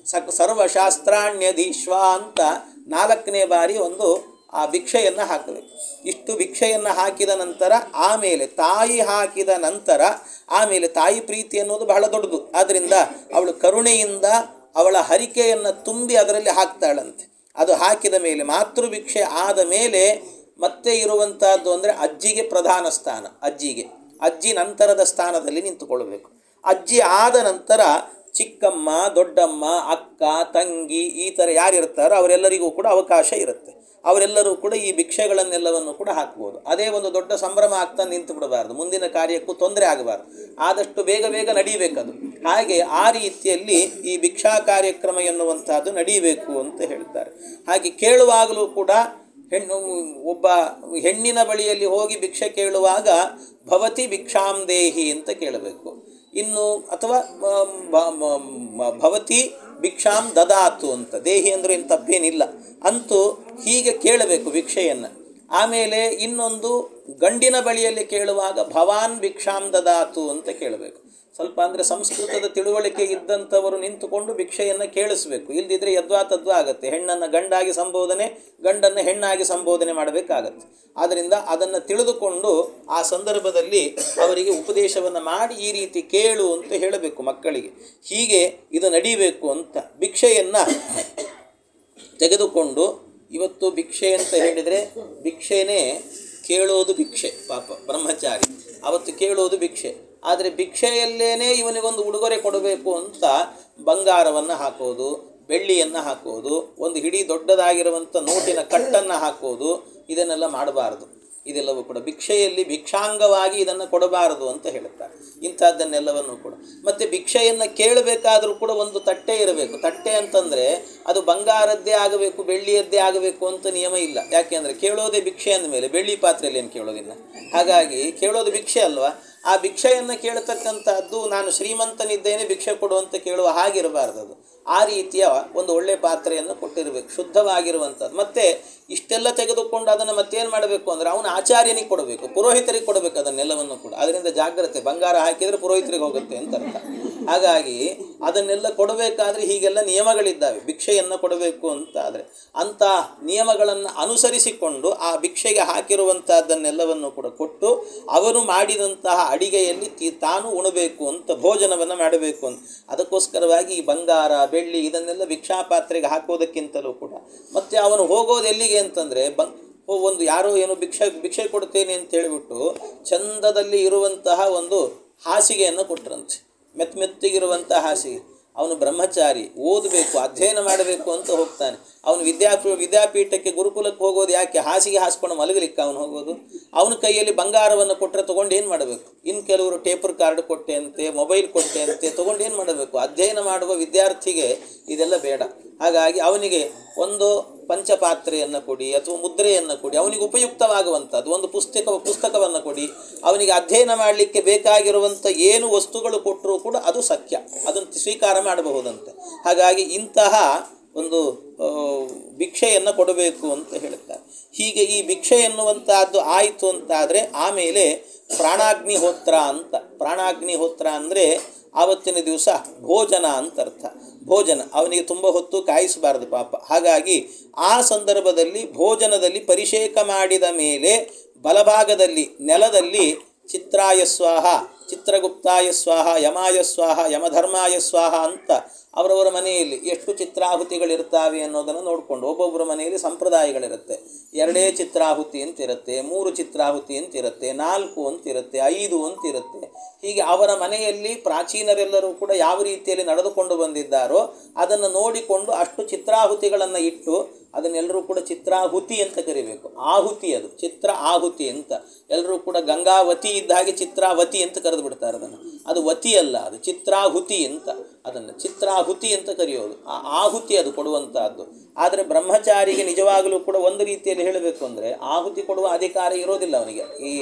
ಸರ್ವಶಾಸ್ತ್ರಾಣ್ಯಧೀಶ್ವ ಅಂತ 4ನೇ ಬಾರಿ ಒಂದು ಆ ಭಿಕ್ಷೆಯನ್ನು ಹಾಕಬೇಕು. ಇಷ್ಟು ಭಿಕ್ಷೆಯನ್ನು ಹಾಕಿದ ನಂತರ ಆಮೇಲೆ ತಾಯಿ ಹಾಕಿದ ನಂತರ ಆಮೇಲೆ ತಾಯಿ ಪ್ರೀತಿ ಅನ್ನೋದು ಬಹಳ ದೊಡ್ಡದು. ಆದ್ದರಿಂದ ಅವಳು ಕರುಣೆಯಿಂದ ಅವಳ ಹರಿಕೆಯನ್ನು ತುಂಬಿ ಅದರಲ್ಲಿ ಹಾಕ್ತಾಳಂತೆ. ಅದು ಹಾಕಿದ ಮೇಲೆ ಮಾತೃಭಿಕ್ಷೆ ಆದ ಮೇಲೆ ಮತ್ತೆ ಇರುವಂತಹದ್ದು ಅಂದರೆ ಅಜ್ಜಿಗೆ ಪ್ರಧಾನ ಸ್ಥಾನ. ಅಜ್ಜಿ ನಂತರದ ಸ್ಥಾನದಲ್ಲಿ ನಿಂತುಕೊಳ್ಬೇಕು. ಅಜ್ಜಿ ಆದ ನಂತರ ಚಿಕ್ಕಮ್ಮ, ದೊಡ್ಡಮ್ಮ, ಅಕ್ಕ, ತಂಗಿ ಈ ಥರ ಯಾರಿರ್ತಾರೋ ಅವರೆಲ್ಲರಿಗೂ ಕೂಡ ಅವಕಾಶ ಇರುತ್ತೆ. ಅವರೆಲ್ಲರೂ ಕೂಡ ಈ ಭಿಕ್ಷೆಗಳನ್ನೆಲ್ಲವನ್ನು ಕೂಡ ಹಾಕ್ಬೋದು. ಅದೇ ಒಂದು ದೊಡ್ಡ ಸಂಭ್ರಮ ಆಗ್ತಾ ನಿಂತು ಬಿಡಬಾರ್ದು, ಮುಂದಿನ ಕಾರ್ಯಕ್ಕೂ ತೊಂದರೆ ಆಗಬಾರ್ದು, ಆದಷ್ಟು ಬೇಗ ಬೇಗ ನಡೀಬೇಕದು. ಹಾಗೆ ಆ ರೀತಿಯಲ್ಲಿ ಈ ಭಿಕ್ಷಾ ಕಾರ್ಯಕ್ರಮ ಎನ್ನುವಂಥದ್ದು ನಡೀಬೇಕು ಅಂತ ಹೇಳ್ತಾರೆ. ಹಾಗೆ ಕೇಳುವಾಗಲೂ ಕೂಡ ಒಬ್ಬ ಹೆಣ್ಣಿನ ಬಳಿಯಲ್ಲಿ ಹೋಗಿ ಭಿಕ್ಷೆ ಕೇಳುವಾಗ ಭವತಿ ಭಿಕ್ಷಾಂ ದೇಹಿ ಅಂತ ಕೇಳಬೇಕು. ಇನ್ನು ಅಥವಾ ಭವತಿ ಭಿಕ್ಷಾಂ ದದಾತು ಅಂತ, ದೇಹಿ ಅಂದರೆ ಏನು ತಪ್ಪೇನಿಲ್ಲ, ಅಂತೂ ಹೀಗೆ ಕೇಳಬೇಕು ಭಿಕ್ಷೆಯನ್ನು. ಆಮೇಲೆ ಇನ್ನೊಂದು ಗಂಡಿನ ಬಳಿಯಲ್ಲಿ ಕೇಳುವಾಗ ಭವಾನ್ ಭಿಕ್ಷಾಂ ದದಾತು ಅಂತ ಕೇಳಬೇಕು. ಸ್ವಲ್ಪ ಅಂದರೆ ಸಂಸ್ಕೃತದ ತಿಳುವಳಿಕೆ ಇದ್ದಂಥವರು ನಿಂತುಕೊಂಡು ಭಿಕ್ಷೆಯನ್ನು ಕೇಳಿಸ್ಬೇಕು, ಇಲ್ಲದಿದ್ದರೆ ಯದ್ವಾ ತದ್ವಾ ಆಗುತ್ತೆ. ಹೆಣ್ಣನ್ನು ಗಂಡಾಗಿ ಸಂಬೋಧನೆ, ಗಂಡನ್ನು ಹೆಣ್ಣಾಗಿ ಸಂಬೋಧನೆ ಮಾಡಬೇಕಾಗತ್ತೆ. ಆದ್ದರಿಂದ ಅದನ್ನು ತಿಳಿದುಕೊಂಡು ಆ ಸಂದರ್ಭದಲ್ಲಿ ಅವರಿಗೆ ಉಪದೇಶವನ್ನು ಮಾಡಿ ಈ ರೀತಿ ಕೇಳು ಅಂತ ಹೇಳಬೇಕು ಮಕ್ಕಳಿಗೆ. ಹೀಗೆ ಇದು ನಡೀಬೇಕು ಅಂತ ಭಿಕ್ಷೆಯನ್ನು ತೆಗೆದುಕೊಂಡು, ಇವತ್ತು ಭಿಕ್ಷೆ ಅಂತ ಹೇಳಿದರೆ ಭಿಕ್ಷೆನೇ ಕೇಳೋದು ಭಿಕ್ಷೆ, ಪಾಪ ಬ್ರಹ್ಮಚಾರಿ ಅವತ್ತು ಕೇಳೋದು ಭಿಕ್ಷೆ. ಆದರೆ ಭಿಕ್ಷೆಯಲ್ಲೇನೇ ಇವನಿಗೊಂದು ಉಡುಗೊರೆ ಕೊಡಬೇಕು ಅಂತ ಬಂಗಾರವನ್ನು ಹಾಕೋದು, ಬೆಳ್ಳಿಯನ್ನು ಹಾಕೋದು, ಒಂದು ಹಿಡಿ ದೊಡ್ಡದಾಗಿರುವಂಥ ನೋಟಿನ ಕಟ್ಟನ್ನು ಹಾಕೋದು, ಇದನ್ನೆಲ್ಲ ಮಾಡಬಾರ್ದು. ಇದೆಲ್ಲವೂ ಕೂಡ ಭಿಕ್ಷೆಯಲ್ಲಿ ಭಿಕ್ಷಾಂಗವಾಗಿ ಇದನ್ನು ಕೊಡಬಾರದು ಅಂತ ಹೇಳುತ್ತಾರೆ. ಇಂಥದ್ದನ್ನೆಲ್ಲವನ್ನು ಕೂಡ ಮತ್ತು ಭಿಕ್ಷೆಯನ್ನು ಕೇಳಬೇಕಾದರೂ ಕೂಡ ಒಂದು ತಟ್ಟೆ ಇರಬೇಕು. ತಟ್ಟೆ ಅಂತಂದರೆ ಅದು ಬಂಗಾರದ್ದೇ ಆಗಬೇಕು, ಬೆಳ್ಳಿಯದ್ದೇ ಆಗಬೇಕು ಅಂತ ನಿಯಮ ಇಲ್ಲ. ಯಾಕೆಂದರೆ ಕೇಳೋದೇ ಭಿಕ್ಷೆ ಅಂದಮೇಲೆ ಬೆಳ್ಳಿ ಪಾತ್ರೆಯಲ್ಲಿ ಏನು ಕೇಳೋದಿಲ್ಲ. ಹಾಗಾಗಿ ಕೇಳೋದು ಭಿಕ್ಷೆ ಅಲ್ವಾ. ಆ ಭಿಕ್ಷೆಯನ್ನು ಕೇಳತಕ್ಕಂಥದ್ದು ನಾನು ಶ್ರೀಮಂತನಿದ್ದೇನೆ ಭಿಕ್ಷೆ ಕೊಡುವಂತ ಕೇಳುವ ಹಾಗಿರಬಾರ್ದು. ಅದು ಆ ರೀತಿಯ ಒಂದು ಒಳ್ಳೆಯ ಪಾತ್ರೆಯನ್ನು ಕೊಟ್ಟಿರಬೇಕು, ಶುದ್ಧವಾಗಿರುವಂಥದ್ದು. ಮತ್ತು ಇಷ್ಟೆಲ್ಲ ತೆಗೆದುಕೊಂಡು ಅದನ್ನು ಮತ್ತೇನು ಮಾಡಬೇಕು ಅಂದರೆ ಅವನ ಆಚಾರ್ಯನಿಗೆ ಕೊಡಬೇಕು, ಪುರೋಹಿತರಿಗೆ ಕೊಡಬೇಕು ಅದನ್ನೆಲ್ಲವನ್ನು ಕೂಡ. ಅದರಿಂದ ಜಾಗ್ರತೆ, ಬಂಗಾರ ಹಾಕಿದರೆ ಪುರೋಹಿತರಿಗೆ ಹೋಗುತ್ತೆ ಅಂತ ಅರ್ಥ. ಹಾಗಾಗಿ ಅದನ್ನೆಲ್ಲ ಕೊಡಬೇಕಾದ್ರೆ ಹೀಗೆಲ್ಲ ನಿಯಮಗಳಿದ್ದಾವೆ. ಭಿಕ್ಷೆಯನ್ನು ಕೊಡಬೇಕು ಅಂತ ಆದರೆ ಅಂಥ ನಿಯಮಗಳನ್ನು ಅನುಸರಿಸಿಕೊಂಡು ಆ ಭಿಕ್ಷೆಗೆ ಹಾಕಿರುವಂಥದ್ದನ್ನೆಲ್ಲವನ್ನು ಕೂಡ ಕೊಟ್ಟು ಅವನು ಮಾಡಿದಂತಹ ಅಡಿಗೆಯಲ್ಲಿ ತಾನು ಉಣಬೇಕು ಅಂತ, ಭೋಜನವನ್ನು ಮಾಡಬೇಕು ಅಂತ. ಅದಕ್ಕೋಸ್ಕರವಾಗಿ ಈ ಬಂಗಾರ, ಬೆಳ್ಳಿ ಇದನ್ನೆಲ್ಲ ಭಿಕ್ಷಾಪಾತ್ರೆಗೆ ಹಾಕೋದಕ್ಕಿಂತಲೂ ಕೂಡ. ಮತ್ತು ಅವನು ಹೋಗೋದು ಎಲ್ಲಿಗೆ ಅಂತಂದರೆ ಒಂದು ಯಾರೋ ಏನೋ ಭಿಕ್ಷೆ ಕೊಡ್ತೇನೆ ಅಂತ ಹೇಳಿಬಿಟ್ಟು ಚಂದದಲ್ಲಿ ಇರುವಂತಹ ಒಂದು ಹಾಸಿಗೆಯನ್ನು ಕೊಟ್ಟರಂತೆ, ಮೆತ್ತಿಗಿರುವಂಥ ಹಾಸಿಗೆ. ಅವನು ಬ್ರಹ್ಮಚಾರಿ, ಓದಬೇಕು, ಅಧ್ಯಯನ ಮಾಡಬೇಕು ಅಂತ ಹೋಗ್ತಾನೆ. ಅವನು ವಿದ್ಯಾಪೀಠಕ್ಕೆ ಗುರುಕುಲಕ್ಕೆ ಹೋಗೋದು ಯಾಕೆ? ಹಾಸಿಗೆ ಹಾಸ್ಕೊಂಡು ಮಲಗಲಿಕ್ಕೆ ಅವನು ಹೋಗೋದು. ಅವನ ಕೈಯಲ್ಲಿ ಬಂಗಾರವನ್ನು ಕೊಟ್ಟರೆ ತೊಗೊಂಡು ಏನು ಮಾಡಬೇಕು? ಇನ್ನು ಕೆಲವರು ಟೇಪರ್ ಕಾರ್ಡ್ ಕೊಟ್ಟೆ ಅಂತೆ, ಮೊಬೈಲ್ ಕೊಟ್ಟೆ ಅಂತೆ, ತೊಗೊಂಡು ಏನು ಮಾಡಬೇಕು? ಅಧ್ಯಯನ ಮಾಡುವ ವಿದ್ಯಾರ್ಥಿಗೆ ಇದೆಲ್ಲ ಬೇಡ. ಹಾಗಾಗಿ ಅವನಿಗೆ ಒಂದು ಪಂಚಪಾತ್ರೆಯನ್ನು ಕೊಡಿ ಅಥವಾ ಮುದ್ರೆಯನ್ನು ಕೊಡಿ, ಅವನಿಗೆ ಉಪಯುಕ್ತವಾಗುವಂಥದ್ದು ಒಂದು ಪುಸ್ತಕವನ್ನು ಕೊಡಿ. ಅವನಿಗೆ ಅಧ್ಯಯನ ಮಾಡಲಿಕ್ಕೆ ಬೇಕಾಗಿರುವಂಥ ಏನು ವಸ್ತುಗಳು ಕೊಟ್ಟರೂ ಕೂಡ ಅದು ಸತ್ಯ, ಅದನ್ನು ಸ್ವೀಕಾರ ಮಾಡಬಹುದಂತೆ. ಹಾಗಾಗಿ ಇಂತಹ ಒಂದು ಭಿಕ್ಷೆಯನ್ನು ಕೊಡಬೇಕು ಅಂತ ಹೇಳ್ತಾರೆ. ಹೀಗೆ ಈ ಭಿಕ್ಷೆ ಎನ್ನುವಂತಹದ್ದು ಆಯಿತು ಅಂತಾದರೆ ಆಮೇಲೆ ಪ್ರಾಣಾಗ್ನಿಹೋತ್ರ ಅಂತ. ಪ್ರಾಣಾಗ್ನಿಹೋತ್ರ ಅಂದರೆ ಆವತ್ತಿನ ದಿವಸ ಭೋಜನ ಅಂತ ಅರ್ಥ. ಭೋಜನ ಅವನಿಗೆ ತುಂಬ ಹೊತ್ತು ಕಾಯಿಸಬಾರದು ಪಾಪ. ಹಾಗಾಗಿ ಆ ಸಂದರ್ಭದಲ್ಲಿ ಭೋಜನದಲ್ಲಿ ಪರಿಷೇಕ ಮಾಡಿದ ಮೇಲೆ ಬಲಭಾಗದಲ್ಲಿ ನೆಲದಲ್ಲಿ ಚಿತ್ರಾಯ ಸ್ವಾಹ, ಚಿತ್ರಗುಪ್ತಾಯ ಸ್ವಾಹ, ಯಮಾಯ ಸ್ವಾಹ, ಯಮಧರ್ಮಾಯ ಸ್ವಾಹ ಅಂತ ಅವರವರ ಮನೆಯಲ್ಲಿ ಎಷ್ಟು ಚಿತ್ರಾಹುತಿಗಳಿರ್ತಾವೆ ಅನ್ನೋದನ್ನು ನೋಡಿಕೊಂಡು, ಒಬ್ಬೊಬ್ಬರ ಮನೆಯಲ್ಲಿ ಸಂಪ್ರದಾಯಗಳಿರುತ್ತೆ. 2 ಚಿತ್ರಾಹುತಿ ಅಂತಿರುತ್ತೆ, 3 ಚಿತ್ರಾಹುತಿ ಅಂತಿರುತ್ತೆ, 4 ಅಂತಿರುತ್ತೆ, 5 ಅಂತಿರುತ್ತೆ. ಹೀಗೆ ಅವರ ಮನೆಯಲ್ಲಿ ಪ್ರಾಚೀನರೆಲ್ಲರೂ ಕೂಡ ಯಾವ ರೀತಿಯಲ್ಲಿ ನಡೆದುಕೊಂಡು ಬಂದಿದ್ದಾರೋ ಅದನ್ನು ನೋಡಿಕೊಂಡು ಅಷ್ಟು ಚಿತ್ರಾಹುತಿಗಳನ್ನು ಇಟ್ಟು ಅದನ್ನೆಲ್ಲರೂ ಕೂಡ ಚಿತ್ರಾಹುತಿ ಅಂತ ಕರಿಬೇಕು. ಆಹುತಿ ಅದು ಚಿತ್ರ ಆಹುತಿ ಅಂತ. ಎಲ್ಲರೂ ಕೂಡ ಗಂಗಾವತಿ ಇದ್ದ ಹಾಗೆ ಚಿತ್ರಾವತಿ ಅಂತ ಕರೆದು ಬಿಡ್ತಾರೆ ಅದನ್ನು. ಅದು ವತಿ ಅಲ್ಲ, ಅದು ಚಿತ್ರಾಹುತಿ ಅಂತ. ಅದನ್ನು ಚಿತ್ರಾಹುತಿ ಅಂತ ಕರೆಯೋದು. ಆ ಆಹುತಿ ಅದು ಕೊಡುವಂತಹದ್ದು. ಆದರೆ ಬ್ರಹ್ಮಚಾರಿಗೆ ನಿಜವಾಗಲೂ ಕೂಡ ಒಂದು ರೀತಿಯಲ್ಲಿ ಹೇಳಬೇಕು ಅಂದರೆ ಆಹುತಿ ಕೊಡುವ ಅಧಿಕಾರ ಇರೋದಿಲ್ಲ ಅವನಿಗೆ. ಈ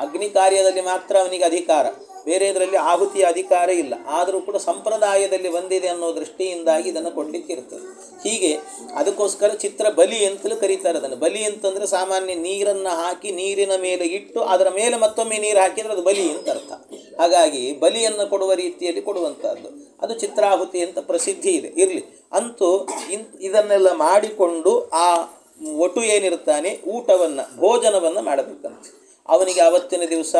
ಅಗ್ನಿ ಕಾರ್ಯದಲ್ಲಿ ಮಾತ್ರ ಅವನಿಗೆ ಅಧಿಕಾರ, ಬೇರೆದರಲ್ಲಿ ಆಹುತಿಯ ಅಧಿಕಾರ ಇಲ್ಲ. ಆದರೂ ಕೂಡ ಸಂಪ್ರದಾಯದಲ್ಲಿ ಬಂದಿದೆ ಅನ್ನೋ ದೃಷ್ಟಿಯಿಂದಾಗಿ ಇದನ್ನು ಕೊಡಲಿಕ್ಕೆ ಇರ್ತದೆ. ಹೀಗೆ ಅದಕ್ಕೋಸ್ಕರ ಚಿತ್ರ ಬಲಿ ಅಂತಲೂ ಕರೀತಾರೆ ಅದನ್ನು. ಬಲಿ ಅಂತಂದರೆ ಸಾಮಾನ್ಯ ನೀರನ್ನು ಹಾಕಿ ನೀರಿನ ಮೇಲೆ ಇಟ್ಟು ಅದರ ಮೇಲೆ ಮತ್ತೊಮ್ಮೆ ನೀರು ಹಾಕಿದರೆ ಅದು ಬಲಿ ಅಂತ ಅರ್ಥ. ಹಾಗಾಗಿ ಬಲಿಯನ್ನು ಕೊಡುವ ರೀತಿಯಲ್ಲಿ ಕೊಡುವಂಥದ್ದು ಅದು ಚಿತ್ರಾಹುತಿ ಅಂತ ಪ್ರಸಿದ್ಧಿ ಇದೆ. ಇರಲಿ, ಅಂತೂ ಇದನ್ನೆಲ್ಲ ಮಾಡಿಕೊಂಡು ಆ ಒಟು ಏನಿರ್ತಾನೆ ಊಟವನ್ನು ಭೋಜನವನ್ನು ಮಾಡಬೇಕಂತೆ. ಅವನಿಗೆ ಆವತ್ತಿನ ದಿವಸ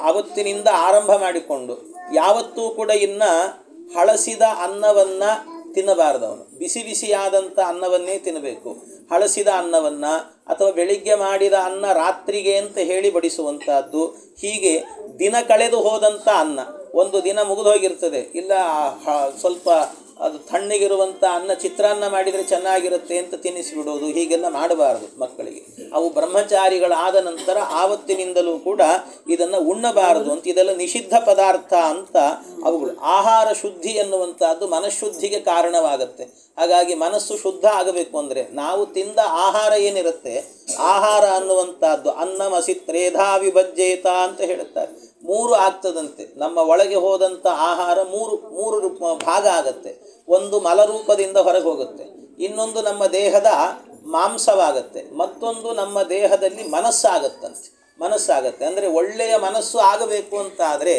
ಆವತ್ತಿನಿಂದ ಆರಂಭ ಮಾಡಿಕೊಂಡು ಯಾವತ್ತೂ ಕೂಡ ಇನ್ನು ಹಳಸಿದ ಅನ್ನವನ್ನು ತಿನ್ನಬಾರ್ದು. ಅವನು ಬಿಸಿ ಬಿಸಿಯಾದಂಥ ಅನ್ನವನ್ನೇ ತಿನ್ನಬೇಕು. ಹಳಸಿದ ಅನ್ನವನ್ನು ಅಥವಾ ಬೆಳಿಗ್ಗೆ ಮಾಡಿದ ಅನ್ನ ರಾತ್ರಿಗೆ ಅಂತ ಹೇಳಿ ಬಡಿಸುವಂಥದ್ದು. ಹೀಗೆ ದಿನ ಕಳೆದು ಹೋದಂಥ ಅನ್ನ, ಒಂದು ದಿನ ಮುಗಿದು ಹೋಗಿರ್ತದೆ, ಇಲ್ಲ ಸ್ವಲ್ಪ ಅದು ತಣ್ಣಗಿರುವಂಥ ಅನ್ನ ಚಿತ್ರಾನ್ನ ಮಾಡಿದರೆ ಚೆನ್ನಾಗಿರುತ್ತೆ ಅಂತ ತಿನ್ನಿಸಿಬಿಡೋದು, ಹೀಗೆಲ್ಲ ಮಾಡಬಾರ್ದು ಮಕ್ಕಳಿಗೆ. ಅವು ಬ್ರಹ್ಮಚಾರಿಗಳಾದ ನಂತರ ಆವತ್ತಿನಿಂದಲೂ ಕೂಡ ಇದನ್ನು ಉಣ್ಣಬಾರದು ಅಂತ, ಇದೆಲ್ಲ ನಿಷಿದ್ಧ ಪದಾರ್ಥ ಅಂತ ಅವುಗಳು. ಆಹಾರ ಶುದ್ಧಿ ಎನ್ನುವಂಥದ್ದು ಮನಃಶುದ್ಧಿಗೆ ಕಾರಣವಾಗುತ್ತೆ. ಹಾಗಾಗಿ ಮನಸ್ಸು ಶುದ್ಧ ಆಗಬೇಕು ಅಂದರೆ ನಾವು ತಿಂದ ಆಹಾರ ಏನಿರುತ್ತೆ, ಆಹಾರ ಅನ್ನುವಂಥದ್ದು ಅನ್ನಮಸಿತ್ರೇಧಾ ವಿಭಜ್ಯೇತ ಅಂತ ಹೇಳುತ್ತಾರೆ. ಮೂರು ಆಗ್ತದಂತೆ, ನಮ್ಮ ಒಳಗೆ ಹೋದಂಥ ಆಹಾರ ಮೂರು ಭಾಗ ಆಗತ್ತೆ. ಒಂದು ಮಲರೂಪದಿಂದ ಹೊರಗೆ ಹೋಗುತ್ತೆ, ಇನ್ನೊಂದು ನಮ್ಮ ದೇಹದ ಮಾಂಸವಾಗತ್ತೆ, ಮತ್ತೊಂದು ನಮ್ಮ ದೇಹದಲ್ಲಿ ಮನಸ್ಸಾಗತ್ತೆ. ಅಂದರೆ ಒಳ್ಳೆಯ ಮನಸ್ಸು ಆಗಬೇಕು ಅಂತ ಆದರೆ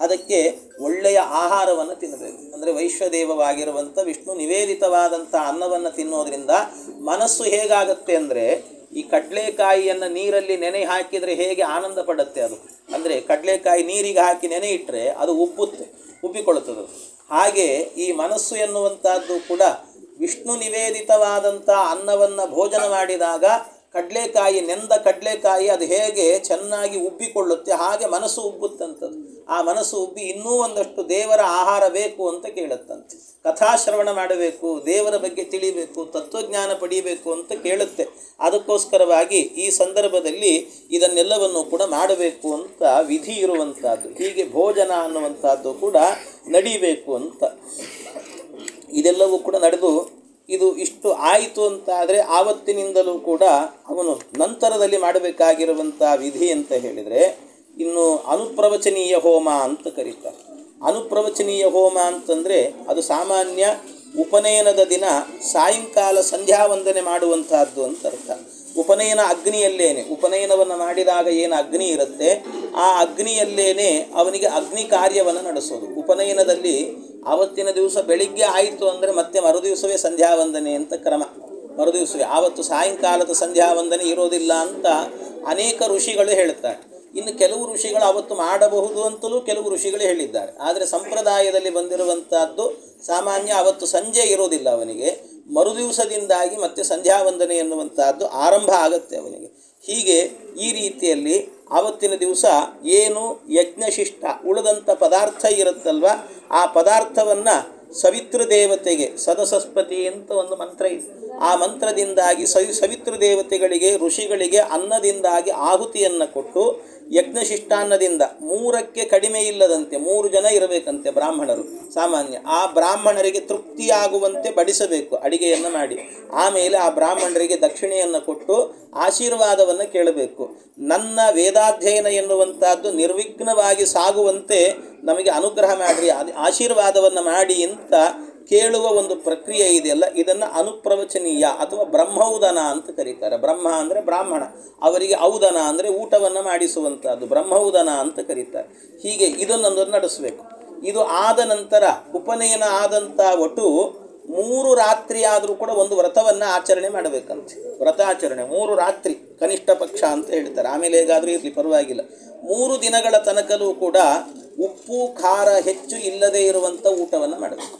ಅದಕ್ಕೆ ಒಳ್ಳೆಯ ಆಹಾರವನ್ನು ತಿನ್ನಬೇಕು. ಅಂದರೆ ವೈಶ್ವದೇವವಾಗಿರುವಂಥ ವಿಷ್ಣು ನಿವೇದಿತವಾದಂಥ ಅನ್ನವನ್ನು ತಿನ್ನೋದ್ರಿಂದ ಮನಸ್ಸು ಹೇಗಾಗತ್ತೆ ಅಂದರೆ, ಈ ಕಡಲೆಕಾಯಿಯನ್ನು ನೀರಲ್ಲಿ ನೆನೆ ಹಾಕಿದರೆ ಹೇಗೆ ಆನಂದ ಪಡುತ್ತೆ ಅದು, ಅಂದರೆ ಕಡಲೆಕಾಯಿ ನೀರಿಗೆ ಹಾಕಿ ನೆನೆ ಇಟ್ಟರೆ ಅದು ಉಬ್ಬಿಕೊಳ್ಳುತ್ತದೆ. ಹಾಗೆ ಈ ಮನಸ್ಸು ಎನ್ನುವಂಥದ್ದು ಕೂಡ ವಿಷ್ಣು ನಿವೇದಿತವಾದಂಥ ಅನ್ನವನ್ನು ಭೋಜನ ಮಾಡಿದಾಗ ನೆಂದ ಕಡಲೆಕಾಯಿ ಅದು ಹೇಗೆ ಚೆನ್ನಾಗಿ ಉಬ್ಬಿಕೊಳ್ಳುತ್ತೆ, ಹಾಗೆ ಮನಸ್ಸು ಉಬ್ಬುತ್ತಂಥದ್ದು. ಆ ಮನಸ್ಸು ಉಬ್ಬಿ ಇನ್ನೂ ಒಂದಷ್ಟು ದೇವರ ಆಹಾರ ಬೇಕು ಅಂತ ಕೇಳುತ್ತಂತೆ. ಕಥಾಶ್ರವಣ ಮಾಡಬೇಕು, ದೇವರ ಬಗ್ಗೆ ತಿಳಿಬೇಕು, ತತ್ವಜ್ಞಾನ ಪಡೀಬೇಕು ಅಂತ ಕೇಳುತ್ತೆ. ಅದಕ್ಕೋಸ್ಕರವಾಗಿ ಈ ಸಂದರ್ಭದಲ್ಲಿ ಇದನ್ನೆಲ್ಲವನ್ನು ಕೂಡ ಮಾಡಬೇಕು ಅಂತ ವಿಧಿ ಇರುವಂಥದ್ದು. ಹೀಗೆ ಭೋಜನ ಅನ್ನುವಂಥದ್ದು ಕೂಡ ನಡೀಬೇಕು ಅಂತ. ಇದೆಲ್ಲವೂ ಕೂಡ ನಡೆದು ಇದು ಇಷ್ಟು ಆಯಿತು ಅಂತ ಆದರೆ ಆವತ್ತಿನಿಂದಲೂ ಕೂಡ ಅವನು ನಂತರದಲ್ಲಿ ಮಾಡಬೇಕಾಗಿರುವಂಥ ವಿಧಿ ಅಂತ ಹೇಳಿದರೆ, ಇನ್ನು ಅನುಪ್ರವಚನೀಯ ಹೋಮ ಅಂತ ಕರೀತಾರೆ. ಅನುಪ್ರವಚನೀಯ ಹೋಮ ಅಂತಂದರೆ ಅದು ಸಾಮಾನ್ಯ ಉಪನಯನದ ದಿನ ಸಾಯಂಕಾಲ ಸಂಧ್ಯಾ ವಂದನೆ ಮಾಡುವಂತಹದ್ದು ಅಂತ ಅರ್ಥ. ಉಪನಯನ ಅಗ್ನಿಯಲ್ಲೇನೆ, ಉಪನಯನವನ್ನು ಮಾಡಿದಾಗ ಏನು ಅಗ್ನಿ ಇರುತ್ತೆ ಆ ಅಗ್ನಿಯಲ್ಲೇನೆ ಅವನಿಗೆ ಅಗ್ನಿ ಕಾರ್ಯವನ್ನು ನಡೆಸೋದು. ಉಪನಯನದಲ್ಲಿ ಆವತ್ತಿನ ದಿವಸ ಬೆಳಿಗ್ಗೆ ಆಯಿತು ಅಂದರೆ ಮತ್ತೆ ಮರುದಿವಸವೇ ಸಂಧ್ಯಾ ವಂದನೆ ಅಂತ ಕ್ರಮ. ಮರುದಿವಸವೇ, ಆವತ್ತು ಸಾಯಂಕಾಲದ ಸಂಧ್ಯಾ ವಂದನೆ ಇರೋದಿಲ್ಲ ಅಂತ ಅನೇಕ ಋಷಿಗಳು ಹೇಳ್ತಾರೆ. ಇನ್ನು ಕೆಲವು ಋಷಿಗಳು ಅವತ್ತು ಮಾಡಬಹುದು ಅಂತಲೂ ಕೆಲವು ಋಷಿಗಳು ಹೇಳಿದ್ದಾರೆ. ಆದರೆ ಸಂಪ್ರದಾಯದಲ್ಲಿ ಬಂದಿರುವಂಥದ್ದು ಸಾಮಾನ್ಯ ಅವತ್ತು ಸಂಜೆ ಇರೋದಿಲ್ಲ ಅವನಿಗೆ, ಮರುದಿವಸದಿಂದಾಗಿ ಮತ್ತೆ ಸಂಧ್ಯಾ ವಂದನೆ ಎನ್ನುವಂಥದ್ದು ಆರಂಭ ಆಗುತ್ತೆ ಅವನಿಗೆ. ಹೀಗೆ ಈ ರೀತಿಯಲ್ಲಿ ಆವತ್ತಿನ ದಿವಸ ಏನು ಯಜ್ಞಶಿಷ್ಟ ಉಳಿದಂಥ ಪದಾರ್ಥ ಇರುತ್ತಲ್ವ, ಆ ಪದಾರ್ಥವನ್ನು ಸವಿತೃದೇವತೆಗೆ, ಸದಸಸ್ಪತಿ ಅಂತ ಒಂದು ಮಂತ್ರ ಇದೆ, ಆ ಮಂತ್ರದಿಂದಾಗಿ ಸವಿತೃದೇವತೆಗಳಿಗೆ ಋಷಿಗಳಿಗೆ ಅನ್ನದಿಂದಾಗಿ ಆಹುತಿಯನ್ನು ಕೊಟ್ಟು ಯಜ್ಞಶಿಷ್ಟಾನ್ನದಿಂದ 3ಕ್ಕೆ ಕಡಿಮೆ ಇಲ್ಲದಂತೆ 3 ಜನ ಇರಬೇಕಂತೆ ಬ್ರಾಹ್ಮಣರು ಸಾಮಾನ್ಯ. ಆ ಬ್ರಾಹ್ಮಣರಿಗೆ ತೃಪ್ತಿಯಾಗುವಂತೆ ಬಡಿಸಬೇಕು ಅಡಿಗೆಯನ್ನು ಮಾಡಿ. ಆಮೇಲೆ ಆ ಬ್ರಾಹ್ಮಣರಿಗೆ ದಕ್ಷಿಣೆಯನ್ನು ಕೊಟ್ಟು ಆಶೀರ್ವಾದವನ್ನು ಕೇಳಬೇಕು. ನನ್ನ ವೇದಾಧ್ಯಯನ ಎನ್ನುವಂಥದ್ದು ನಿರ್ವಿಘ್ನವಾಗಿ ಸಾಗುವಂತೆ ನಮಗೆ ಅನುಗ್ರಹ ಮಾಡಿರಿ, ಆಶೀರ್ವಾದವನ್ನು ಮಾಡಿ ಅಂತ ಕೇಳುವ ಒಂದು ಪ್ರಕ್ರಿಯೆ ಇದೆಯಲ್ಲ, ಇದನ್ನು ಅನುಪ್ರವಚನೀಯ ಅಥವಾ ಬ್ರಹ್ಮೌದನ ಅಂತ ಕರೀತಾರೆ. ಬ್ರಹ್ಮ ಅಂದರೆ ಬ್ರಾಹ್ಮಣ, ಅವರಿಗೆ ಔದನ ಅಂದರೆ ಊಟವನ್ನು ಮಾಡಿಸುವಂಥದ್ದು, ಬ್ರಹ್ಮೌದನ ಅಂತ ಕರೀತಾರೆ. ಹೀಗೆ ಇದನ್ನೊಂದು ನಡೆಸಬೇಕು. ಇದು ಆದ ನಂತರ ಉಪನಯನ ಆದಂಥ ಒಟ್ಟು 3 ರಾತ್ರಿ ಆದರೂ ಕೂಡ ಒಂದು ವ್ರತವನ್ನು ಆಚರಣೆ ಮಾಡಬೇಕಂತೆ. ವ್ರತಾಚರಣೆ 3 ರಾತ್ರಿ ಕನಿಷ್ಠ ಪಕ್ಷ ಅಂತ ಹೇಳ್ತಾರೆ. ಆಮೇಲೆ ಹೇಗಾದರೂ ಇರಲಿ ಪರವಾಗಿಲ್ಲ. 3 ದಿನಗಳ ತನಕಲೂ ಕೂಡ ಉಪ್ಪು ಖಾರ ಹೆಚ್ಚು ಇಲ್ಲದೇ ಇರುವಂಥ ಊಟವನ್ನು ಮಾಡಬೇಕು.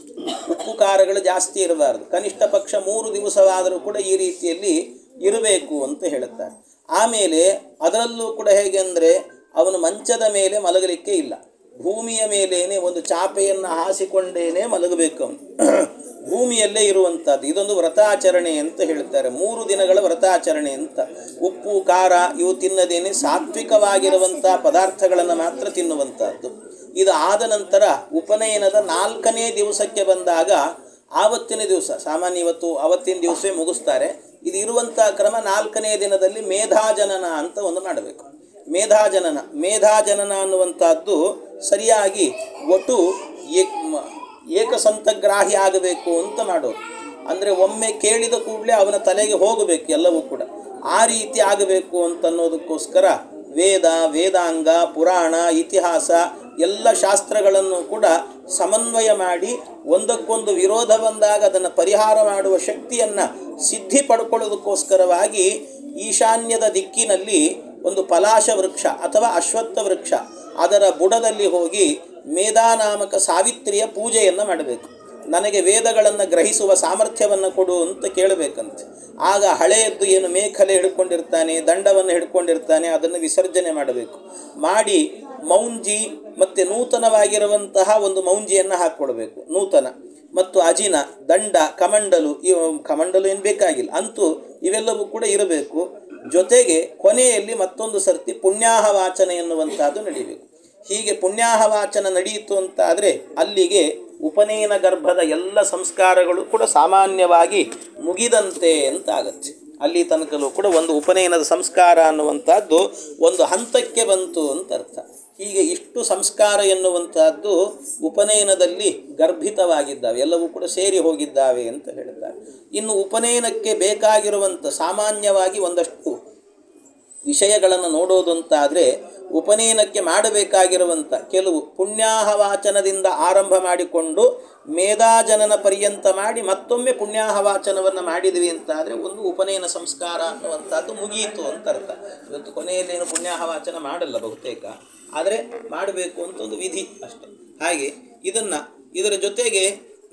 ಉಪ್ಪು ಖಾರಗಳು ಜಾಸ್ತಿ ಇರಬಾರ್ದು. ಕನಿಷ್ಠ ಪಕ್ಷ 3 ದಿವಸವಾದರೂ ಕೂಡ ಈ ರೀತಿಯಲ್ಲಿ ಇರಬೇಕು ಅಂತ ಹೇಳುತ್ತಾರೆ. ಆಮೇಲೆ ಅದರಲ್ಲೂ ಕೂಡ ಹೇಗೆ ಅಂದರೆ ಅವನು ಮಂಚದ ಮೇಲೆ ಮಲಗಲಿಕ್ಕೆ ಇಲ್ಲ, ಭೂಮಿಯ ಮೇಲೇನೆ ಒಂದು ಚಾಪೆಯನ್ನು ಹಾಸಿಕೊಂಡೇನೆ ಮಲಗಬೇಕು ಅವನು, ಭೂಮಿಯಲ್ಲೇ ಇರುವಂಥದ್ದು. ಇದೊಂದು ವ್ರತಾಚರಣೆ ಅಂತ ಹೇಳ್ತಾರೆ. 3 ದಿನಗಳ ವ್ರತಾಚರಣೆ ಅಂತ. ಉಪ್ಪು ಖಾರ ಇವು ತಿನ್ನದೇನೆ ಸಾತ್ವಿಕವಾಗಿರುವಂಥ ಪದಾರ್ಥಗಳನ್ನು ಮಾತ್ರ ತಿನ್ನುವಂಥದ್ದು. ಇದು ಆದ ನಂತರ ಉಪನಯನದ 4ನೇ ದಿವಸಕ್ಕೆ ಬಂದಾಗ ಆವತ್ತಿನ ದಿವಸ ಸಾಮಾನ್ಯ ಅವತ್ತಿನ ದಿವಸವೇ ಮುಗಿಸ್ತಾರೆ. ಇದು ಇರುವಂಥ ಕ್ರಮ 4ನೇ ದಿನದಲ್ಲಿ ಮೇಧಾಜನನ ಅಂತ ಒಂದು ಮಾಡಬೇಕು. ಮೇಧಾಜನನ ಅನ್ನುವಂಥದ್ದು ಸರಿಯಾಗಿ ಒಟ್ಟು ಏಕಸಂತಗ್ರಾಹಿ ಆಗಬೇಕು ಅಂತ ಮಾಡೋದು. ಅಂದರೆ ಒಮ್ಮೆ ಕೇಳಿದ ಕೂಡಲೇ ಅವನ ತಲೆಗೆ ಹೋಗಬೇಕು ಎಲ್ಲವೂ ಕೂಡ, ಆ ರೀತಿ ಆಗಬೇಕು ಅಂತನ್ನೋದಕ್ಕೋಸ್ಕರ ವೇದಾಂಗ ಪುರಾಣ ಇತಿಹಾಸ ಎಲ್ಲ ಶಾಸ್ತ್ರಗಳನ್ನು ಕೂಡ ಸಮನ್ವಯ ಮಾಡಿ ಒಂದಕ್ಕೊಂದು ವಿರೋಧ ಬಂದಾಗ ಅದನ್ನು ಪರಿಹಾರ ಮಾಡುವ ಶಕ್ತಿಯನ್ನು ಸಿದ್ಧಿ ಪಡ್ಕೊಳ್ಳೋದಕ್ಕೋಸ್ಕರವಾಗಿ ಈಶಾನ್ಯದ ದಿಕ್ಕಿನಲ್ಲಿ ಒಂದು ಪಲಾಶ ವೃಕ್ಷ ಅಥವಾ ಅಶ್ವತ್ಥ ವೃಕ್ಷ, ಅದರ ಬುಡದಲ್ಲಿ ಹೋಗಿ ಮೇಧಾನಾಮಕ ಸಾವಿತ್ರಿಯ ಪೂಜೆಯನ್ನು ಮಾಡಬೇಕು. ನನಗೆ ವೇದಗಳನ್ನು ಗ್ರಹಿಸುವ ಸಾಮರ್ಥ್ಯವನ್ನು ಕೊಡು ಅಂತ ಕೇಳಬೇಕಂತೆ. ಆಗ ಹಳೆಯದ್ದು ಏನು ಮೇಖಲೆ ಹಿಡ್ಕೊಂಡಿರ್ತಾನೆ, ದಂಡವನ್ನು ಹಿಡ್ಕೊಂಡಿರ್ತಾನೆ, ಅದನ್ನು ವಿಸರ್ಜನೆ ಮಾಡಬೇಕು. ಮಾಡಿ ಮೌಂಜಿ ಮತ್ತು ನೂತನವಾಗಿರುವಂತಹ ಒಂದು ಮೌಂಜಿಯನ್ನು ಹಾಕ್ಕೊಳ್ಬೇಕು, ನೂತನ. ಮತ್ತು ಅಜಿನ, ದಂಡ, ಕಮಂಡಲು, ಕಮಂಡಲು ಏನು ಬೇಕಾಗಿಲ್ಲ, ಅಂತೂ ಇವೆಲ್ಲವೂ ಕೂಡ ಇರಬೇಕು. ಜೊತೆಗೆ ಕೊನೆಯಲ್ಲಿ ಮತ್ತೊಂದು ಸರ್ತಿ ಪುಣ್ಯಾಹ ವಾಚನ ಎನ್ನುವಂಥದ್ದು ನಡೀಬೇಕು. ಹೀಗೆ ಪುಣ್ಯಾಹ ವಾಚನ ನಡೆಯಿತು ಅಂತಾದರೆ ಅಲ್ಲಿಗೆ ಉಪನಯನ ಗರ್ಭದ ಎಲ್ಲ ಸಂಸ್ಕಾರಗಳು ಕೂಡ ಸಾಮಾನ್ಯವಾಗಿ ಮುಗಿದಂತೆ ಅಂತ ಆಗತ್ತೆ. ಅಲ್ಲಿ ತನಕಲೂ ಕೂಡ ಒಂದು ಉಪನಯನದ ಸಂಸ್ಕಾರ ಅನ್ನುವಂಥದ್ದು ಒಂದು ಹಂತಕ್ಕೆ ಬಂತು ಅಂತ ಅರ್ಥ. ಹೀಗೆ ಇಷ್ಟು ಸಂಸ್ಕಾರ ಎನ್ನುವಂಥದ್ದು ಉಪನಯನದಲ್ಲಿ ಗರ್ಭಿತವಾಗಿದ್ದಾವೆ, ಎಲ್ಲವೂ ಕೂಡ ಸೇರಿ ಹೋಗಿದ್ದಾವೆ ಅಂತ ಹೇಳ್ತಾರೆ. ಇನ್ನು ಉಪನಯನಕ್ಕೆ ಬೇಕಾಗಿರುವಂಥ ಸಾಮಾನ್ಯವಾಗಿ ಒಂದಷ್ಟು ವಿಷಯಗಳನ್ನು ನೋಡೋದು ಅಂತಾದರೆ, ಉಪನಯನಕ್ಕೆ ಮಾಡಬೇಕಾಗಿರುವಂಥ ಕೆಲವು ಪುಣ್ಯಾಹ ವಾಚನದಿಂದ ಆರಂಭ ಮಾಡಿಕೊಂಡು ಮೇಧಾಜನನ ಪರ್ಯಂತ ಮಾಡಿ ಮತ್ತೊಮ್ಮೆ ಪುಣ್ಯಾಹ ವಾಚನವನ್ನು ಮಾಡಿದ್ವಿ ಅಂತಾದರೆ ಒಂದು ಉಪನಯನ ಸಂಸ್ಕಾರ ಅನ್ನುವಂಥದ್ದು ಮುಗಿಯಿತು ಅಂತ ಅರ್ಥ. ಇವತ್ತು ಕೊನೆಯಲ್ಲೇನು ಪುಣ್ಯಾಹ ವಾಚನ ಮಾಡಲ್ಲ ಬಹುತೇಕ, ಆದರೆ ಮಾಡಬೇಕು ಅಂತ ಒಂದು ವಿಧಿ ಅಷ್ಟೆ. ಹಾಗೆ ಇದರ ಜೊತೆಗೆ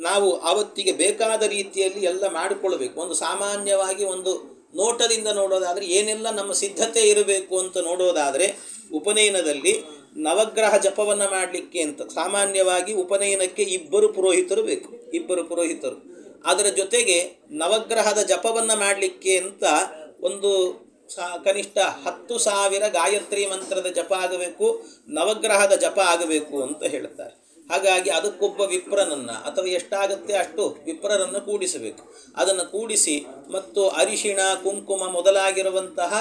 ನಾವು ಆವತ್ತಿಗೆ ಬೇಕಾದ ರೀತಿಯಲ್ಲಿ ಎಲ್ಲ ಮಾಡಿಕೊಳ್ಬೇಕು. ಒಂದು ಸಾಮಾನ್ಯವಾಗಿ ಒಂದು ನೋಟದಿಂದ ನೋಡೋದಾದರೆ ಏನೆಲ್ಲ ನಮ್ಮ ಸಿದ್ಧತೆ ಇರಬೇಕು ಅಂತ ನೋಡೋದಾದರೆ, ಉಪನಯನದಲ್ಲಿ ನವಗ್ರಹ ಜಪವನ್ನು ಮಾಡಲಿಕ್ಕೆ ಅಂತ ಸಾಮಾನ್ಯವಾಗಿ ಉಪನಯನಕ್ಕೆ ಇಬ್ಬರು ಪುರೋಹಿತರು ಬೇಕು, ಇಬ್ಬರು ಪುರೋಹಿತರು. ಅದರ ಜೊತೆಗೆ ನವಗ್ರಹದ ಜಪವನ್ನು ಮಾಡಲಿಕ್ಕೆ ಅಂತ ಒಂದು ಕನಿಷ್ಠ 10,000 ಗಾಯತ್ರಿ ಮಂತ್ರದ ಜಪ ಆಗಬೇಕು, ನವಗ್ರಹದ ಜಪ ಆಗಬೇಕು ಅಂತ ಹೇಳ್ತಾರೆ. ಹಾಗಾಗಿ ಅದಕ್ಕೊಬ್ಬ ವಿಪ್ರನನ್ನು ಅಥವಾ ಎಷ್ಟಾಗುತ್ತೆ ಅಷ್ಟು ವಿಪ್ರರನ್ನು ಕೂಡಿಸಬೇಕು. ಅದನ್ನು ಕೂಡಿಸಿ ಮತ್ತು ಅರಿಶಿಣ, ಕುಂಕುಮ ಮೊದಲಾಗಿರುವಂತಹ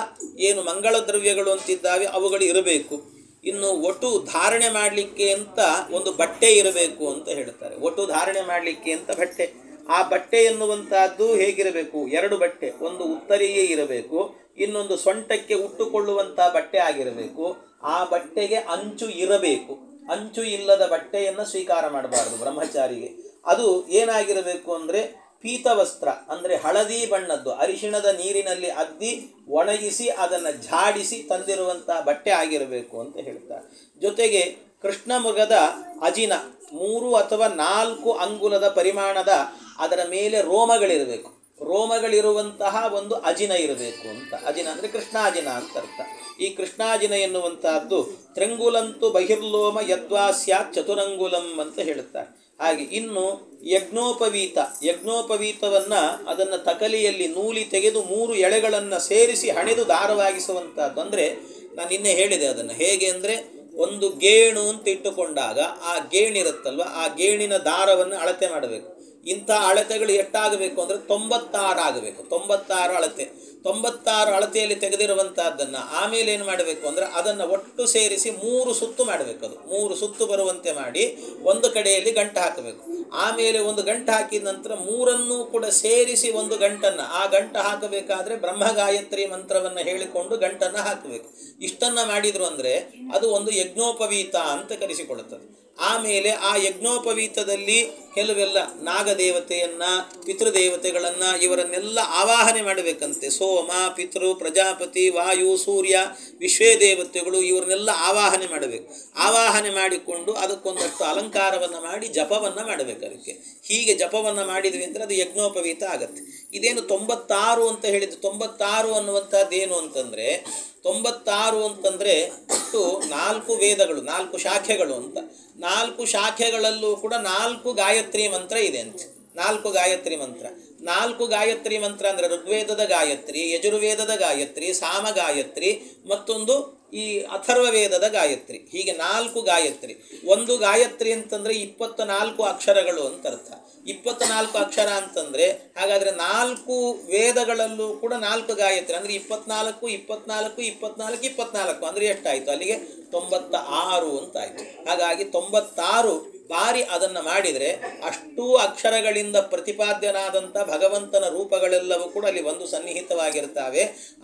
ಏನು ಮಂಗಳ ದ್ರವ್ಯಗಳು ಅಂತಿದ್ದಾವೆ ಅವುಗಳು ಇರಬೇಕು. ಇನ್ನು ಒಟು ಧಾರಣೆ ಮಾಡಲಿಕ್ಕೆ ಅಂತ ಒಂದು ಬಟ್ಟೆ ಇರಬೇಕು ಅಂತ ಹೇಳ್ತಾರೆ. ಒಟು ಧಾರಣೆ ಮಾಡಲಿಕ್ಕೆ ಅಂತ ಬಟ್ಟೆ. ಆ ಬಟ್ಟೆ ಎನ್ನುವಂತಹದ್ದು ಹೇಗಿರಬೇಕು? 2 ಬಟ್ಟೆ, ಒಂದು ಉತ್ತರಿಯೇ ಇರಬೇಕು, ಇನ್ನೊಂದು ಸೊಂಟಕ್ಕೆ ಉಟ್ಟುಕೊಳ್ಳುವಂಥ ಬಟ್ಟೆ ಆಗಿರಬೇಕು. ಆ ಬಟ್ಟೆಗೆ ಅಂಚು ಇರಬೇಕು. ಅಂಚು ಇಲ್ಲದ ಬಟ್ಟೆಯನ್ನು ಸ್ವೀಕಾರ ಮಾಡಬಾರ್ದು ಬ್ರಹ್ಮಚಾರಿಗೆ. ಅದು ಏನಾಗಿರಬೇಕು ಅಂದರೆ ಪೀತವಸ್ತ್ರ, ಅಂದರೆ ಹಳದಿ ಬಣ್ಣದ್ದು, ಅರಿಶಿಣದ ನೀರಿನಲ್ಲಿ ಅದ್ದಿ ಒಣಗಿಸಿ ಅದನ್ನು ಝಾಡಿಸಿ ತಂದಿರುವಂಥ ಬಟ್ಟೆ ಆಗಿರಬೇಕು ಅಂತ ಹೇಳ್ತಾರೆ. ಜೊತೆಗೆ ಕೃಷ್ಣ ಮೃಗದ ಅಜಿನ 3 ಅಥವಾ 4 ಅಂಗುಲದ ಪರಿಮಾಣದ ಅದರ ಮೇಲೆ ರೋಮಗಳಿರಬೇಕು. ರೋಮಗಳಿರುವಂತಹ ಒಂದು ಅಜಿನ ಇರಬೇಕು ಅಂತ. ಅಜಿನ ಅಂದರೆ ಕೃಷ್ಣಾಜಿನ ಅಂತ ಅರ್ಥ. ಈ ಕೃಷ್ಣಾಜಿನ ಎನ್ನುವಂತಹದ್ದು ತ್ರಂಗುಲಂತು ಬಹಿರ್ಲೋಮ ಯದ್ವಾಸ್ಯಾತ್ ಚತುರಂಗುಲಂ ಅಂತ ಹೇಳುತ್ತಾರೆ. ಹಾಗೆ ಇನ್ನು ಯಜ್ಞೋಪವೀತವನ್ನು ಅದನ್ನು ತಕಲಿಯಲ್ಲಿ ನೂಲಿ ತೆಗೆದು 3 ಎಳೆಗಳನ್ನು ಸೇರಿಸಿ ಹಣೆದು ದಾರವಾಗಿಸುವಂಥದ್ದು. ಅಂದರೆ ನಾನು ನಿನ್ನೆ ಹೇಳಿದೆ ಅದನ್ನು ಹೇಗೆ ಅಂದರೆ, ಒಂದು ಗೇಣು ಅಂತ ಇಟ್ಟುಕೊಂಡಾಗ ಆ ಗೇಣಿರುತ್ತಲ್ವ, ಆ ಗೇಣಿನ ದಾರವನ್ನು ಅಳತೆ ಮಾಡಬೇಕು. ಇಂಥ ಅಳತೆಗಳು ಎಷ್ಟಾಗಬೇಕು ಅಂದರೆ 96 ಆಗಬೇಕು. 96 ಅಳತೆ. 96 ಅಳತೆಯಲ್ಲಿ ತೆಗೆದಿರುವಂತಹದ್ದನ್ನು ಆಮೇಲೆ ಏನು ಮಾಡಬೇಕು ಅಂದರೆ ಅದನ್ನು ಒಟ್ಟು ಸೇರಿಸಿ 3 ಸುತ್ತು ಮಾಡಬೇಕು. ಅದು 3 ಸುತ್ತು ಬರುವಂತೆ ಮಾಡಿ ಒಂದು ಕಡೆಯಲ್ಲಿ ಗಂಟು ಹಾಕಬೇಕು. ಆಮೇಲೆ ಒಂದು ಗಂಟು ಹಾಕಿದ ನಂತರ 3 ಕೂಡ ಸೇರಿಸಿ ಒಂದು ಗಂಟನ್ನು, ಆ ಗಂಟು ಹಾಕಬೇಕಾದ್ರೆ ಬ್ರಹ್ಮಗಾಯತ್ರಿ ಮಂತ್ರವನ್ನು ಹೇಳಿಕೊಂಡು ಗಂಟನ್ನು ಹಾಕಬೇಕು. ಇಷ್ಟನ್ನು ಮಾಡಿದ್ರು ಅಂದರೆ ಅದು ಒಂದು ಯಜ್ಞೋಪವೀತ ಅಂತ ಕರೆಸಿಕೊಳ್ಳುತ್ತದೆ. ಆಮೇಲೆ ಆ ಯಜ್ಞೋಪವೀತದಲ್ಲಿ ಕೆಲವೆಲ್ಲ ನಾಗದೇವತೆಯನ್ನು, ಪಿತೃದೇವತೆಗಳನ್ನು ಇವರನ್ನೆಲ್ಲ ಆವಾಹನೆ ಮಾಡಬೇಕಂತೆ. ಸೋಮ, ಪಿತೃ, ಪ್ರಜಾಪತಿ, ವಾಯು, ಸೂರ್ಯ, ವಿಶ್ವೇ ದೇವತೆಗಳು ಇವರನ್ನೆಲ್ಲ ಆವಾಹನೆ ಮಾಡಬೇಕು. ಆವಾಹನೆ ಮಾಡಿಕೊಂಡು ಅದಕ್ಕೊಂದಷ್ಟು ಅಲಂಕಾರವನ್ನು ಮಾಡಿ ಜಪವನ್ನು ಮಾಡಬೇಕು ಅದಕ್ಕೆ. ಹೀಗೆ ಜಪವನ್ನು ಮಾಡಿದ್ವಿ ಅಂದರೆ ಅದು ಯಜ್ಞೋಪವೀತ ಆಗತ್ತೆ. ಇದೇನು 96 ಅಂತ ಹೇಳಿದ್ದು, 96 ಅನ್ನುವಂಥದ್ದೇನು ಅಂತಂದರೆ, 96 ಅಂತಂದರೆ ಒಟ್ಟು 4 ವೇದಗಳು, 4 ಶಾಖೆಗಳು ಅಂತ. 4 ಶಾಖೆಗಳಲ್ಲೂ ಕೂಡ 4 ಗಾಯತ್ರಿ ಮಂತ್ರ ಇದೆ ಅಂತ. 4 ಗಾಯತ್ರಿ ಮಂತ್ರ. 4 ಗಾಯತ್ರಿ ಮಂತ್ರ ಅಂದರೆ ಋಗ್ವೇದದ ಗಾಯತ್ರಿ, ಯಜುರ್ವೇದದ ಗಾಯತ್ರಿ, ಸಾಮ ಗಾಯತ್ರಿ, ಮತ್ತೊಂದು ಈ ಅಥರ್ವ ವೇದದ ಗಾಯತ್ರಿ. ಹೀಗೆ 4 ಗಾಯತ್ರಿ. ಒಂದು ಗಾಯತ್ರಿ ಅಂತಂದರೆ 24 ಅಕ್ಷರಗಳು ಅಂತ ಅರ್ಥ. 24 ಅಕ್ಷರ ಅಂತಂದರೆ ಹಾಗಾದರೆ 4 ವೇದಗಳಲ್ಲೂ ಕೂಡ 4 ಗಾಯತ್ರಿ ಅಂದರೆ 24, 24, 24, 24 ಅಂದರೆ ಎಷ್ಟಾಯಿತು? ಅಲ್ಲಿಗೆ 96 ಅಂತಾಯಿತು. ಹಾಗಾಗಿ 96 ಬಾರಿ ಅದನ್ನು ಮಾಡಿದರೆ ಅಷ್ಟೂ ಅಕ್ಷರಗಳಿಂದ ಪ್ರತಿಪಾದ್ಯನಾದಂಥ ಭಗವಂತನ ರೂಪಗಳೆಲ್ಲವೂ ಕೂಡ ಅಲ್ಲಿ ಒಂದು ಸನ್ನಿಹಿತವಾಗಿರ್ತವೆ.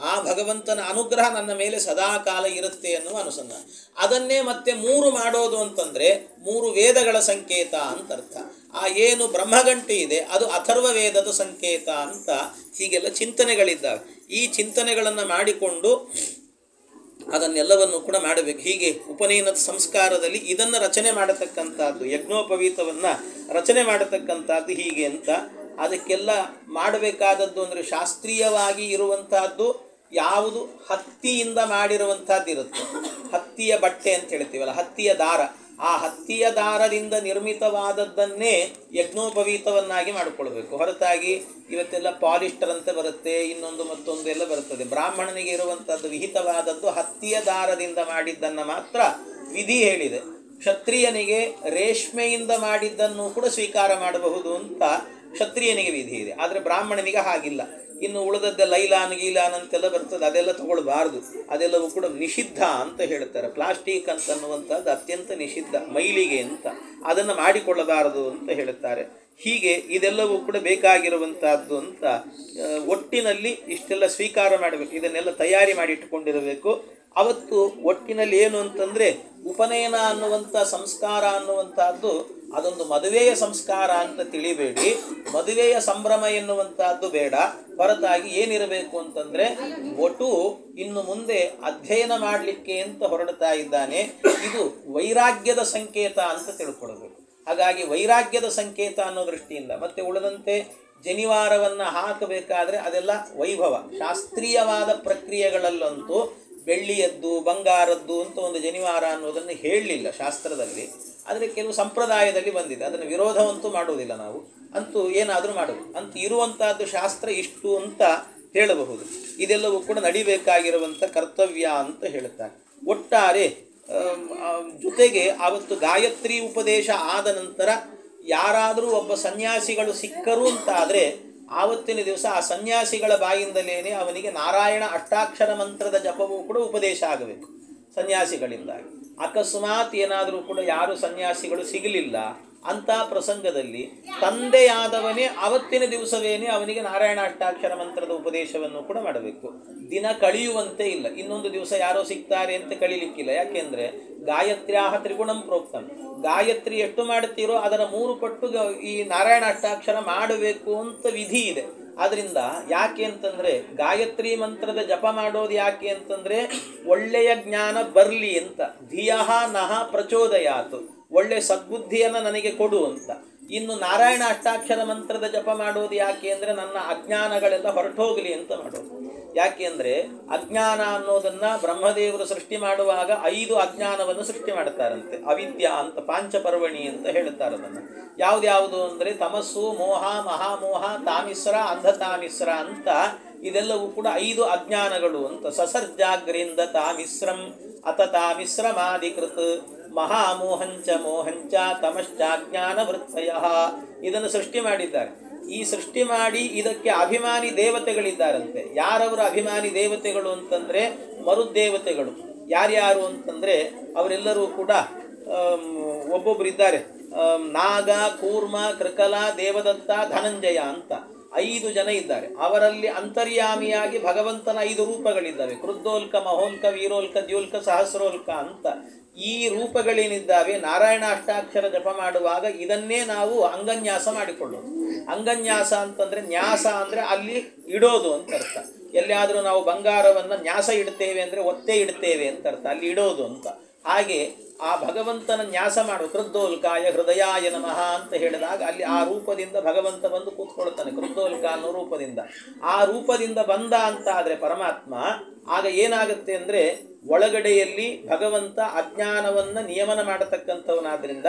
ಆ ಭಗವಂತನ ಅನುಗ್ರಹ ನನ್ನ ಮೇಲೆ ಸದಾಕಾಲ ಇರುತ್ತೆ ಎನ್ನುವ ಅನುಸಂಧಾನ. ಅದನ್ನೇ ಮತ್ತೆ 3 ಮಾಡೋದು ಅಂತಂದರೆ 3 ವೇದಗಳ ಸಂಕೇತ ಅಂತ ಅರ್ಥ. ಆ ಏನು ಬ್ರಹ್ಮಗಂಟೆ ಇದೆ ಅದು ಅಥರ್ವ ವೇದದ ಸಂಕೇತ ಅಂತ ಹೀಗೆಲ್ಲ ಚಿಂತನೆಗಳಿದ್ದಾವೆ. ಈ ಚಿಂತನೆಗಳನ್ನು ಮಾಡಿಕೊಂಡು ಅದನ್ನೆಲ್ಲವನ್ನು ಕೂಡ ಮಾಡಬೇಕು. ಹೀಗೆ ಉಪನಯನದ ಸಂಸ್ಕಾರದಲ್ಲಿ ಇದನ್ನು ರಚನೆ ಮಾಡತಕ್ಕಂಥದ್ದು, ಯಜ್ಞೋಪವೀತವನ್ನು ರಚನೆ ಮಾಡತಕ್ಕಂಥದ್ದು ಹೀಗೆ ಅಂತ. ಅದಕ್ಕೆಲ್ಲ ಮಾಡಬೇಕಾದದ್ದು ಅಂದರೆ ಶಾಸ್ತ್ರೀಯವಾಗಿ ಇರುವಂತಹದ್ದು ಯಾವುದು ಹತ್ತಿಯಿಂದ ಮಾಡಿರುವಂಥದ್ದು ಇರುತ್ತೆ. ಹತ್ತಿಯ ಬಟ್ಟೆ ಅಂತ ಹೇಳ್ತೀವಲ್ಲ, ಹತ್ತಿಯ ದಾರ, ಆ ಹತ್ತಿಯ ದಾರದಿಂದ ನಿರ್ಮಿತವಾದದ್ದನ್ನೇ ಯಜ್ಞೋಪವೀತವನ್ನಾಗಿ ಮಾಡಿಕೊಳ್ಬೇಕು. ಹೊರತಾಗಿ ಇವತ್ತೆಲ್ಲ ಪಾಲಿಸ್ಟರ್ ಅಂತ ಬರುತ್ತೆ, ಇನ್ನೊಂದು ಮತ್ತೊಂದು ಎಲ್ಲ ಬರುತ್ತದೆ. ಬ್ರಾಹ್ಮಣನಿಗೆ ಇರುವಂಥದ್ದು ವಿಹಿತವಾದದ್ದು ಹತ್ತಿಯ ದಾರದಿಂದ ಮಾಡಿದ್ದನ್ನು ಮಾತ್ರ ವಿಧಿ ಹೇಳಿದೆ. ಕ್ಷತ್ರಿಯನಿಗೆ ರೇಷ್ಮೆಯಿಂದ ಮಾಡಿದ್ದನ್ನು ಕೂಡ ಸ್ವೀಕಾರ ಮಾಡಬಹುದು ಅಂತ ಕ್ಷತ್ರಿಯನಿಗೆ ವಿಧಿ ಇದೆ. ಆದರೆ ಬ್ರಾಹ್ಮಣನಿಗೆ ಹಾಗಿಲ್ಲ. ಇನ್ನು ಉಳಿದದ್ದೆ ಲೈಲಾನ್ ಗೀಲಾನ್ ಅಂತೆಲ್ಲ ಬರ್ತದೆ, ಅದೆಲ್ಲ ತಗೊಳ್ಬಾರ್ದು. ಅದೆಲ್ಲವೂ ಕೂಡ ನಿಷಿದ್ಧ ಅಂತ ಹೇಳ್ತಾರೆ. ಪ್ಲಾಸ್ಟಿಕ್ ಅಂತನ್ನುವಂಥದ್ದು ಅತ್ಯಂತ ನಿಷಿದ್ಧ, ಮೈಲಿಗೆ ಅಂತ, ಅದನ್ನು ಮಾಡಿಕೊಳ್ಳಬಾರದು ಅಂತ ಹೇಳುತ್ತಾರೆ. ಹೀಗೆ ಇದೆಲ್ಲವೂ ಕೂಡ ಬೇಕಾಗಿರುವಂತಹದ್ದು ಅಂತ ಒಟ್ಟಿನಲ್ಲಿ ಇಷ್ಟೆಲ್ಲ ಸ್ವೀಕಾರ ಮಾಡಬೇಕು. ಇದನ್ನೆಲ್ಲ ತಯಾರಿ ಮಾಡಿಟ್ಟುಕೊಂಡಿರಬೇಕು. ಅವತ್ತು ಒಟ್ಟಿನಲ್ಲಿ ಏನು ಅಂತಂದರೆ ಉಪನಯನ ಅನ್ನುವಂಥ ಸಂಸ್ಕಾರ ಅನ್ನುವಂಥದ್ದು ಅದೊಂದು ಮದುವೆಯ ಸಂಸ್ಕಾರ ಅಂತ ತಿಳಿಬೇಡಿ. ಮದುವೆಯ ಸಂಭ್ರಮ ಎನ್ನುವಂಥದ್ದು ಬೇಡ. ಹೊರತಾಗಿ ಏನಿರಬೇಕು ಅಂತಂದರೆ ಒಟ್ಟು ಇನ್ನು ಮುಂದೆ ಅಧ್ಯಯನ ಮಾಡಲಿಕ್ಕೆ ಅಂತ ಹೊರಡ್ತಾ ಇದ್ದಾನೆ, ಇದು ವೈರಾಗ್ಯದ ಸಂಕೇತ ಅಂತ ತಿಳ್ಕೊಳ್ಬೇಕು. ಹಾಗಾಗಿ ವೈರಾಗ್ಯದ ಸಂಕೇತ ಅನ್ನೋ ದೃಷ್ಟಿಯಿಂದ ಮತ್ತೆ ಉಳಿದಂತೆ ಜನಿವಾರವನ್ನು ಹಾಕಬೇಕಾದ್ರೆ ಅದೆಲ್ಲ ವೈಭವ ಶಾಸ್ತ್ರೀಯವಾದ ಪ್ರಕ್ರಿಯೆಗಳಲ್ಲಂತೂ ಬೆಳ್ಳಿಯದ್ದು ಬಂಗಾರದ್ದು ಅಂತ ಒಂದು ಜನಿವಾರ ಅನ್ನೋದನ್ನು ಹೇಳಲಿಲ್ಲ ಶಾಸ್ತ್ರದಲ್ಲಿ. ಆದರೆ ಕೆಲವು ಸಂಪ್ರದಾಯದಲ್ಲಿ ಬಂದಿದೆ, ಅದನ್ನು ವಿರೋಧವಂತೂ ಮಾಡುವುದಿಲ್ಲ ನಾವು. ಅಂತೂ ಏನಾದರೂ ಮಾಡಬಹುದು ಅಂತ ಇರುವಂತಹದ್ದು ಶಾಸ್ತ್ರ ಇಷ್ಟು ಅಂತ ಹೇಳಬಹುದು. ಇದೆಲ್ಲವೂ ಕೂಡ ನಡಿಬೇಕಾಗಿರುವಂಥ ಕರ್ತವ್ಯ ಅಂತ ಹೇಳುತ್ತಾರೆ. ಒಟ್ಟಾರೆ ಜೊತೆಗೆ ಆವತ್ತು ಗಾಯತ್ರಿ ಉಪದೇಶ ಆದ ನಂತರ ಯಾರಾದರೂ ಒಬ್ಬ ಸನ್ಯಾಸಿಗಳು ಸಿಕ್ಕರು ಅಂತಾದರೆ ಆವತ್ತಿನ ದಿವಸ ಆ ಸನ್ಯಾಸಿಗಳ ಬಾಯಿಂದಲೇ ಅವನಿಗೆ ನಾರಾಯಣ ಅಷ್ಟಾಕ್ಷರ ಮಂತ್ರದ ಜಪವೂ ಕೂಡ ಉಪದೇಶ ಆಗಬೇಕು ಸನ್ಯಾಸಿಗಳಿಂದಾಗಿ. ಅಕಸ್ಮಾತ್ ಏನಾದರೂ ಕೂಡ ಯಾರು ಸನ್ಯಾಸಿಗಳು ಸಿಗಲಿಲ್ಲ ಅಂಥ ಪ್ರಸಂಗದಲ್ಲಿ ತಂದೆಯಾದವನೇ ಆವತ್ತಿನ ದಿವಸವೇನೇ ಅವನಿಗೆ ನಾರಾಯಣ ಅಷ್ಟಾಕ್ಷರ ಮಂತ್ರದ ಉಪದೇಶವನ್ನು ಕೂಡ ಮಾಡಬೇಕು. ದಿನ ಕಳೆಯುವಂತೆ ಇಲ್ಲ. ಇನ್ನೊಂದು ದಿವಸ ಯಾರೋ ಸಿಗ್ತಾರೆ ಅಂತ ಕಳೀಲಿಕ್ಕಿಲ್ಲ. ಯಾಕೆಂದರೆ ಗಾಯತ್ರ್ಯಾಹ ತ್ರಿಗುಣಂ ಪ್ರೋಕ್ತಂ, ಗಾಯತ್ರಿ ಎಷ್ಟು ಮಾಡುತ್ತೀರೋ ಅದರ 3 ಪಟ್ಟು ಈ ನಾರಾಯಣ ಅಷ್ಟಾಕ್ಷರ ಮಾಡಬೇಕು ಅಂತ ವಿಧಿ ಇದೆ. ಆದ್ದರಿಂದ ಯಾಕೆ ಅಂತಂದರೆ ಗಾಯತ್ರಿ ಮಂತ್ರದ ಜಪ ಮಾಡೋದು ಯಾಕೆ ಅಂತಂದರೆ ಒಳ್ಳೆಯ ಜ್ಞಾನ ಬರಲಿ ಅಂತ. ಧಿಯಃ ನಃ ಪ್ರಚೋದಯಾತು, ಒಳ್ಳೆ ಸದ್ಬುದ್ಧಿಯನ್ನು ನನಗೆ ಕೊಡು ಅಂತ. ಇನ್ನು ನಾರಾಯಣ ಅಷ್ಟಾಕ್ಷರ ಮಂತ್ರದ ಜಪ ಮಾಡೋದು ಯಾಕೆ ಅಂದರೆ ನನ್ನ ಅಜ್ಞಾನಗಳೆಲ್ಲ ಹೊರಟೋಗಲಿ ಅಂತ ಮಾಡೋದು. ಯಾಕೆ ಅಂದರೆ ಅಜ್ಞಾನ ಅನ್ನೋದನ್ನು ಬ್ರಹ್ಮದೇವರು ಸೃಷ್ಟಿ ಮಾಡುವಾಗ 5 ಅಜ್ಞಾನವನ್ನು ಸೃಷ್ಟಿ ಮಾಡ್ತಾರಂತೆ. ಅವಿದ್ಯಾ ಅಂತ ಪಾಂಚಪರ್ವಣಿ ಅಂತ ಹೇಳ್ತಾರೆ. ಅದನ್ನು ಯಾವ್ದ್ಯಾವುದು ಅಂದರೆ ತಮಸ್ಸು, ಮೋಹ, ಮಹಾಮೋಹ, ತಾಮಿಸ್ರ, ಅಂಧತಾಮಿಸ್ರ ಅಂತ ಇದೆಲ್ಲವೂ ಕೂಡ 5 ಅಜ್ಞಾನಗಳು ಅಂತ. ಸಸರ್ಜಾಗ್ರಿಂದ ತಾಮಿಸ್ರಂ ಅತ ತಾಮಿಸ್ರಮಾಧಿಕೃತ್ ಮಹಾಮೋಹಂಚ ಮೋಹಂಚ ತಮಶ್ಚಾಜ್ಞಾನ ವೃತ್ತಯ. ಇದನ್ನು ಸೃಷ್ಟಿ ಮಾಡಿದ್ದಾರೆ. ಈ ಸೃಷ್ಟಿ ಮಾಡಿ ಇದಕ್ಕೆ ಅಭಿಮಾನಿ ದೇವತೆಗಳಿದ್ದಾರಂತೆ. ಯಾರವರ ಅಭಿಮಾನಿ ದೇವತೆಗಳು ಅಂತಂದರೆ ಮರುದೇವತೆಗಳು. ಯಾರ್ಯಾರು ಅಂತಂದರೆ ಅವರೆಲ್ಲರೂ ಕೂಡ ಒಬ್ಬೊಬ್ಬರು ಇದ್ದಾರೆ. ನಾಗ, ಕೂರ್ಮ, ಕೃಕಲ, ದೇವದತ್ತ, ಧನಂಜಯ ಅಂತ 5 ಜನ ಇದ್ದಾರೆ. ಅವರಲ್ಲಿ ಅಂತರ್ಯಾಮಿಯಾಗಿ ಭಗವಂತನ 5 ರೂಪಗಳಿದ್ದಾವೆ. ಕ್ರುದ್ದೋಲ್ಕ, ಮಹೋಲ್ಕ, ವೀರೋಲ್ಕ, ದ್ಯೋಲ್ಕ, ಸಹಸ್ರೋಲ್ಕ ಅಂತ ಈ ರೂಪಗಳೇನಿದ್ದಾವೆ ನಾರಾಯಣ ಅಷ್ಟಾಕ್ಷರ ಜಪ ಮಾಡುವಾಗ ಇದನ್ನೇ ನಾವು ಅಂಗನ್ಯಾಸ ಮಾಡಿಕೊಳ್ಳೋದು. ಅಂಗನ್ಯಾಸ ಅಂತಂದರೆ ನ್ಯಾಸ ಅಂದರೆ ಅಲ್ಲಿ ಇಡೋದು ಅಂತ ಅರ್ಥ. ಎಲ್ಲಿಯಾದರೂ ನಾವು ಬಂಗಾರವನ್ನು ನ್ಯಾಸ ಇಡ್ತೇವೆ ಅಂದರೆ ಒತ್ತೆ ಇಡ್ತೇವೆ ಅಂತ ಅರ್ಥ, ಅಲ್ಲಿ ಇಡೋದು ಅಂತ. ಹಾಗೆ ಆ ಭಗವಂತನ ನ್ಯಾಸ ಮಾಡು. ಕೃದ್ದೋಲ್ಕಾಯ ಹೃದಯಾಯ ನಮಃ ಅಂತ ಹೇಳಿದಾಗ ಅಲ್ಲಿ ಆ ರೂಪದಿಂದ ಭಗವಂತ ಬಂದು ಕೂತ್ಕೊಳ್ತಾನೆ. ಕೃದ್ದೋಲ್ಕ ಅನ್ನೋ ರೂಪದಿಂದ, ಆ ರೂಪದಿಂದ ಬಂದ ಅಂತ ಆದರೆ ಪರಮಾತ್ಮ ಆಗ ಏನಾಗುತ್ತೆ ಅಂದರೆ ಒಳಗಡೆಯಲ್ಲಿ ಭಗವಂತ ಅಜ್ಞಾನವನ್ನು ನಿಯಮನ ಮಾಡತಕ್ಕಂಥವನಾದ್ದರಿಂದ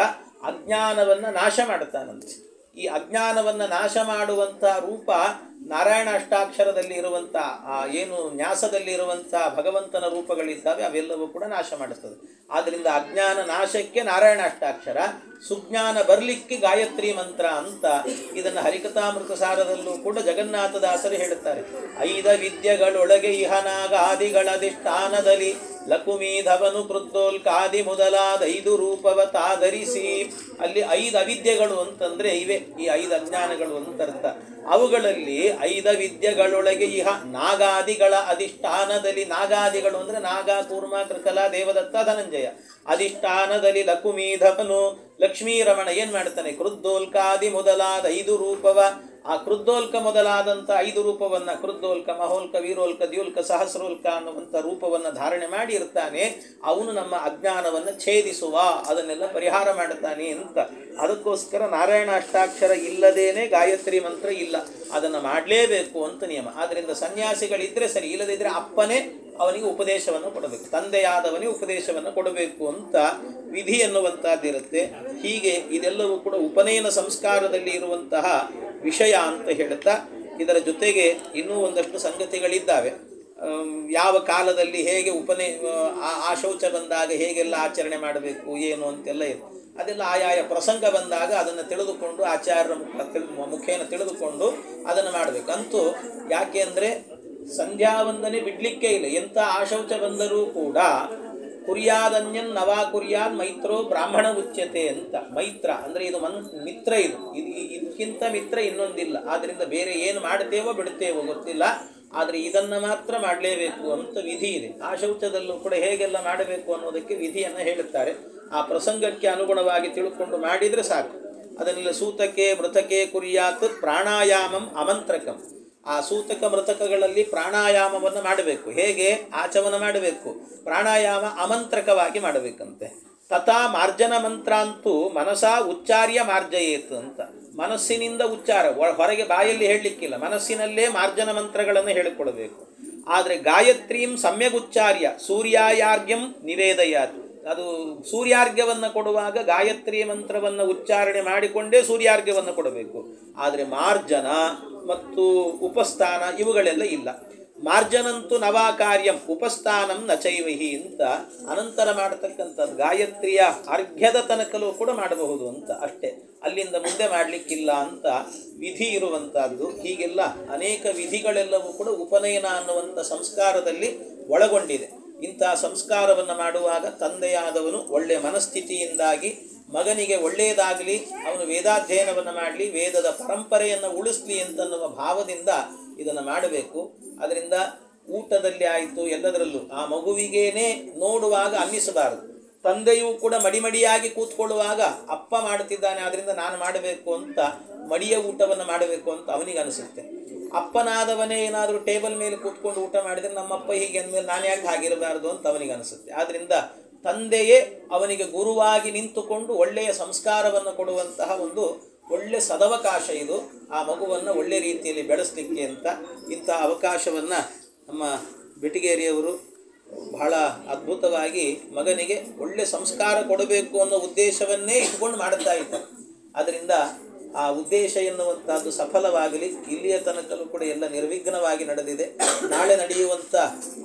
ಅಜ್ಞಾನವನ್ನು ನಾಶ ಮಾಡ್ತಾನಂತೆ. ಈ ಅಜ್ಞಾನವನ್ನು ನಾಶ ಮಾಡುವಂಥ ರೂಪ ನಾರಾಯಣ ಅಷ್ಟಾಕ್ಷರದಲ್ಲಿ ಇರುವಂಥ ಏನು ನ್ಯಾಸದಲ್ಲಿ ಇರುವಂಥ ಭಗವಂತನ ರೂಪಗಳಿದ್ದಾವೆ ಅವೆಲ್ಲವೂ ಕೂಡ ನಾಶ ಮಾಡುತ್ತದೆ. ಆದ್ದರಿಂದ ಅಜ್ಞಾನ ನಾಶಕ್ಕೆ ನಾರಾಯಣ ಅಷ್ಟಾಕ್ಷರ, ಸುಜ್ಞಾನ ಬರಲಿಕ್ಕೆ ಗಾಯತ್ರಿ ಮಂತ್ರ ಅಂತ ಇದನ್ನು ಹರಿಕಥಾಮೃತ ಸಾರದಲ್ಲೂ ಕೂಡ ಜಗನ್ನಾಥದಾಸರು ಹೇಳುತ್ತಾರೆ. 5 ವಿದ್ಯೆಗಳೊಳಗೆ ಇಹನಾಗಾದಿಗಳಧಿಷ್ಠಾನದಲ್ಲಿ ಲಕುಮೀಧವನು ಕೃದ್ದೋಲ್ಕಾದಿ ಮೊದಲಾದ 5 ರೂಪವ ತಾಧರಿಸಿ. ಅಲ್ಲಿ 5 ಅವಿದ್ಯೆಗಳು ಅಂತಂದರೆ ಇವೆ, ಈ 5 ಅಜ್ಞಾನಗಳು ಅಂತ ಅರ್ಥ. ಅವುಗಳಲ್ಲಿ 5 ವಿದ್ಯೆಗಳೊಳಗೆ ಇಹ ನಾಗಾದಿಗಳ ಅಧಿಷ್ಠಾನದಲ್ಲಿ, ನಾಗಾದಿಗಳು ಅಂದರೆ ನಾಗ, ಕೂರ್ಮ, ಕೃಕಲ, ದೇವದತ್ತ, ಧನಂಜಯ, ಅಧಿಷ್ಠಾನದಲ್ಲಿ ಲಕುಮೀಧವನು ಲಕ್ಷ್ಮೀರಮಣ ಏನು ಮಾಡ್ತಾನೆ, ಕೃದ್ದೋಲ್ಕಾದಿ ಮೊದಲಾದ 5 ರೂಪವ ಆ ಕೃದ್ದೋಲ್ಕ ಮೊದಲಾದಂಥ 5 ರೂಪವನ್ನು ಕೃದ್ದೋಲ್ಕ, ಮಹೋಲ್ಕ, ವೀರೋಲ್ಕ, ದ್ಯೋಲ್ಕ, ಸಹಸ್ರೋಲ್ಕ ಅನ್ನುವಂಥ ರೂಪವನ್ನು ಧಾರಣೆ ಮಾಡಿ ಇರ್ತಾನೆ. ಅವನು ನಮ್ಮ ಅಜ್ಞಾನವನ್ನು ಛೇದಿಸುವ, ಅದನ್ನೆಲ್ಲ ಪರಿಹಾರ ಮಾಡುತ್ತಾನೆ ಅಂತ. ಅದಕ್ಕೋಸ್ಕರ ನಾರಾಯಣ ಅಷ್ಟಾಕ್ಷರ ಇಲ್ಲದೇನೆ ಗಾಯತ್ರಿ ಮಂತ್ರ ಇಲ್ಲ, ಅದನ್ನು ಮಾಡಲೇಬೇಕು ಅಂತ ನಿಯಮ. ಆದ್ದರಿಂದ ಸನ್ಯಾಸಿಗಳಿದ್ದರೆ ಸರಿ, ಇಲ್ಲದಿದ್ದರೆ ಅಪ್ಪನೇ ಅವನಿಗೆ ಉಪದೇಶವನ್ನು ಕೊಡಬೇಕು, ತಂದೆಯಾದವನಿಗೆ ಉಪದೇಶವನ್ನು ಕೊಡಬೇಕು ಅಂತ ವಿಧಿ ಎನ್ನುವಂಥದ್ದಿರುತ್ತೆ. ಹೀಗೆ ಇದೆಲ್ಲವೂ ಕೂಡ ಉಪನಯನ ಸಂಸ್ಕಾರದಲ್ಲಿ ಇರುವಂತಹ ವಿಷಯ ಅಂತ ಹೇಳ್ತಾ, ಇದರ ಜೊತೆಗೆ ಇನ್ನೂ ಒಂದಷ್ಟು ಸಂಗತಿಗಳಿದ್ದಾವೆ. ಯಾವ ಕಾಲದಲ್ಲಿ ಹೇಗೆ ಆ ಶೌಚ ಬಂದಾಗ ಹೇಗೆಲ್ಲ ಆಚರಣೆ ಮಾಡಬೇಕು ಏನು ಅಂತೆಲ್ಲ ಇದೆ. ಅದೆಲ್ಲ ಆಯಾಯ ಪ್ರಸಂಗ ಬಂದಾಗ ಅದನ್ನು ತಿಳಿದುಕೊಂಡು ಆಚಾರ್ಯರ ಮುಖೇನ ತಿಳಿದುಕೊಂಡು ಅದನ್ನು ಮಾಡಬೇಕು. ಅಂತೂ ಯಾಕೆ ಅಂದರೆ ಸಂಧ್ಯಾ ವಂದನೆ ಬಿಡಲಿಕ್ಕೆ ಇಲ್ಲ. ಎಂಥ ಆಶೌಚ ಬಂದರೂ ಕೂಡ ಕುರ್ಯಾದನ್ಯನ್ ನವಾ ಕುರ್ಯಾನ್ ಮೈತ್ರೋ ಬ್ರಾಹ್ಮಣ ಉಚ್ಯತೆ ಅಂತ. ಮೈತ್ರ ಅಂದರೆ ಇದು ಮಿತ್ರ, ಇದಕ್ಕಿಂತ ಮಿತ್ರ ಇನ್ನೊಂದಿಲ್ಲ. ಆದ್ದರಿಂದ ಬೇರೆ ಏನು ಮಾಡ್ತೇವೋ ಬಿಡ್ತೇವೋ ಗೊತ್ತಿಲ್ಲ, ಆದರೆ ಇದನ್ನು ಮಾತ್ರ ಮಾಡಲೇಬೇಕು ಅಂತ ವಿಧಿ ಇದೆ. ಆ ಶೌಚದಲ್ಲೂ ಕೂಡ ಹೇಗೆಲ್ಲ ಮಾಡಬೇಕು ಅನ್ನೋದಕ್ಕೆ ವಿಧಿಯನ್ನು ಹೇಳುತ್ತಾರೆ. ಆ ಪ್ರಸಂಗಕ್ಕೆ ಅನುಗುಣವಾಗಿ ತಿಳ್ಕೊಂಡು ಮಾಡಿದರೆ ಸಾಕು. ಅದನ್ನೆಲ್ಲ ಸೂತಕೆ ಮೃತಕೆ ಕುರ್ಯಾತ್ ಪ್ರಾಣಾಯಾಮಂ ಅಮಂತ್ರಕಂ. ಆ ಸೂತಕ ಮೃತಕಗಳಲ್ಲಿ ಪ್ರಾಣಾಯಾಮವನ್ನು ಮಾಡಬೇಕು. ಹೇಗೆ ಆಚಮನ ಮಾಡಬೇಕು? ಪ್ರಾಣಾಯಾಮ ಅಮಂತ್ರಕವಾಗಿ ಮಾಡಬೇಕಂತೆ. ತಥಾ ಮಾರ್ಜನ ಮಂತ್ರ ಅಂತೂ ಮನಸಾ ಉಚ್ಚಾರ್ಯ ಮಾರ್ಜಯೇತ್ ಅಂತ. ಮನಸ್ಸಿನಿಂದ ಉಚ್ಚಾರ, ಹೊರಗೆ ಬಾಯಲ್ಲಿ ಹೇಳಲಿಕ್ಕಿಲ್ಲ, ಮನಸ್ಸಿನಲ್ಲೇ ಮಾರ್ಜನ ಮಂತ್ರಗಳನ್ನು ಹೇಳಿಕೊಡಬೇಕು. ಆದರೆ ಗಾಯತ್ರೀಂ ಸಮ್ಯಗ್ ಉಚ್ಚಾರ್ಯ ಸೂರ್ಯಾಯಾರ್ಘ್ಯಂ ನಿವೇದಯಾತ್. ಅದು ಸೂರ್ಯಾರ್ಘ್ಯವನ್ನು ಕೊಡುವಾಗ ಗಾಯತ್ರಿ ಮಂತ್ರವನ್ನು ಉಚ್ಚಾರಣೆ ಮಾಡಿಕೊಂಡೇ ಸೂರ್ಯಾರ್ಘ್ಯವನ್ನು ಕೊಡಬೇಕು. ಆದರೆ ಮಾರ್ಜನ ಮತ್ತು ಉಪಸ್ಥಾನ ಇವುಗಳೆಲ್ಲ ಇಲ್ಲ. ಮಾರ್ಜನಂತೂ ನವಾಕಾರ್ಯಂ ಉಪಸ್ಥಾನಂ ನಚೈವಹಿ ಅಂತ ಅನಂತರ ಮಾಡತಕ್ಕಂಥದ್ದು. ಗಾಯತ್ರಿಯ ಅರ್ಘ್ಯದ ತನಕಲೂ ಕೂಡ ಮಾಡಬಹುದು ಅಂತ ಅಷ್ಟೇ, ಅಲ್ಲಿಂದ ಮುಂದೆ ಮಾಡಲಿಕ್ಕಿಲ್ಲ ಅಂತ ವಿಧಿ ಇರುವಂಥದ್ದು. ಹೀಗೆಲ್ಲ ಅನೇಕ ವಿಧಿಗಳೆಲ್ಲವೂ ಕೂಡ ಉಪನಯನ ಅನ್ನುವಂಥ ಸಂಸ್ಕಾರದಲ್ಲಿ ಒಳಗೊಂಡಿದೆ. ಇಂಥ ಸಂಸ್ಕಾರವನ್ನು ಮಾಡುವಾಗ ತಂದೆಯಾದವನು ಒಳ್ಳೆಯ ಮನಸ್ಥಿತಿಯಿಂದಾಗಿ ಮಗನಿಗೆ ಒಳ್ಳೆಯದಾಗಲಿ, ಅವನು ವೇದಾಧ್ಯಯನವನ್ನು ಮಾಡಲಿ, ವೇದದ ಪರಂಪರೆಯನ್ನು ಉಳಿಸಲಿ ಅಂತನ್ನುವ ಭಾವದಿಂದ ಇದನ್ನು ಮಾಡಬೇಕು. ಅದರಿಂದ ಊಟದಲ್ಲಿ ಆಯಿತು, ಎಲ್ಲದರಲ್ಲೂ ಆ ಮಗುವಿಗೇನೆ ನೋಡುವಾಗ ಅನ್ನಿಸಬಾರದು. ತಂದೆಯೂ ಕೂಡ ಮಡಿಮಡಿಯಾಗಿ ಕೂತ್ಕೊಳ್ಳುವಾಗ ಅಪ್ಪ ಮಾಡುತ್ತಿದ್ದಾನೆ ಆದ್ದರಿಂದ ನಾನು ಮಾಡಬೇಕು ಅಂತ ಮಡಿಯ ಊಟವನ್ನು ಮಾಡಬೇಕು ಅಂತ ಅವನಿಗೆ ಅನಿಸುತ್ತೆ. ಅಪ್ಪನಾದವನೇ ಏನಾದರೂ ಟೇಬಲ್ ಮೇಲೆ ಕೂತ್ಕೊಂಡು ಊಟ ಮಾಡಿದರೆ ನಮ್ಮಪ್ಪ ಹೀಗೆ ಅಂದಮೇಲೆ ನಾನು ಯಾಕೆ ಹಾಗಿರಬಾರ್ದು ಅಂತ ಅವನಿಗೆ ಅನಿಸುತ್ತೆ. ಆದ್ದರಿಂದ ತಂದೆಯೇ ಅವನಿಗೆ ಗುರುವಾಗಿ ನಿಂತುಕೊಂಡು ಒಳ್ಳೆಯ ಸಂಸ್ಕಾರವನ್ನು ಕೊಡುವಂತಹ ಒಂದು ಒಳ್ಳೆಯ ಸದವಕಾಶ ಇದು, ಆ ಮಗುವನ್ನು ಒಳ್ಳೆಯ ರೀತಿಯಲ್ಲಿ ಬೆಳೆಸಲಿಕ್ಕೆ ಅಂತ. ಇಂಥ ಅವಕಾಶವನ್ನು ನಮ್ಮ ಬೆಟಗೇರಿಯವರು ಬಹಳ ಅದ್ಭುತವಾಗಿ ಮಗನಿಗೆ ಒಳ್ಳೆಯ ಸಂಸ್ಕಾರ ಕೊಡಬೇಕು ಅನ್ನೋ ಉದ್ದೇಶವನ್ನೇ ಇಟ್ಕೊಂಡು ಮಾಡ್ತಾ ಇದ್ದಾರೆ. ಆದ್ದರಿಂದ ಆ ಉದ್ದೇಶ ಎನ್ನುವಂಥದ್ದು ಸಫಲವಾಗಲಿ. ಇಲ್ಲಿಯ ತನಕಲೂ ಕೂಡ ಎಲ್ಲ ನಿರ್ವಿಘ್ನವಾಗಿ ನಡೆದಿದೆ. ನಾಳೆ ನಡೆಯುವಂಥ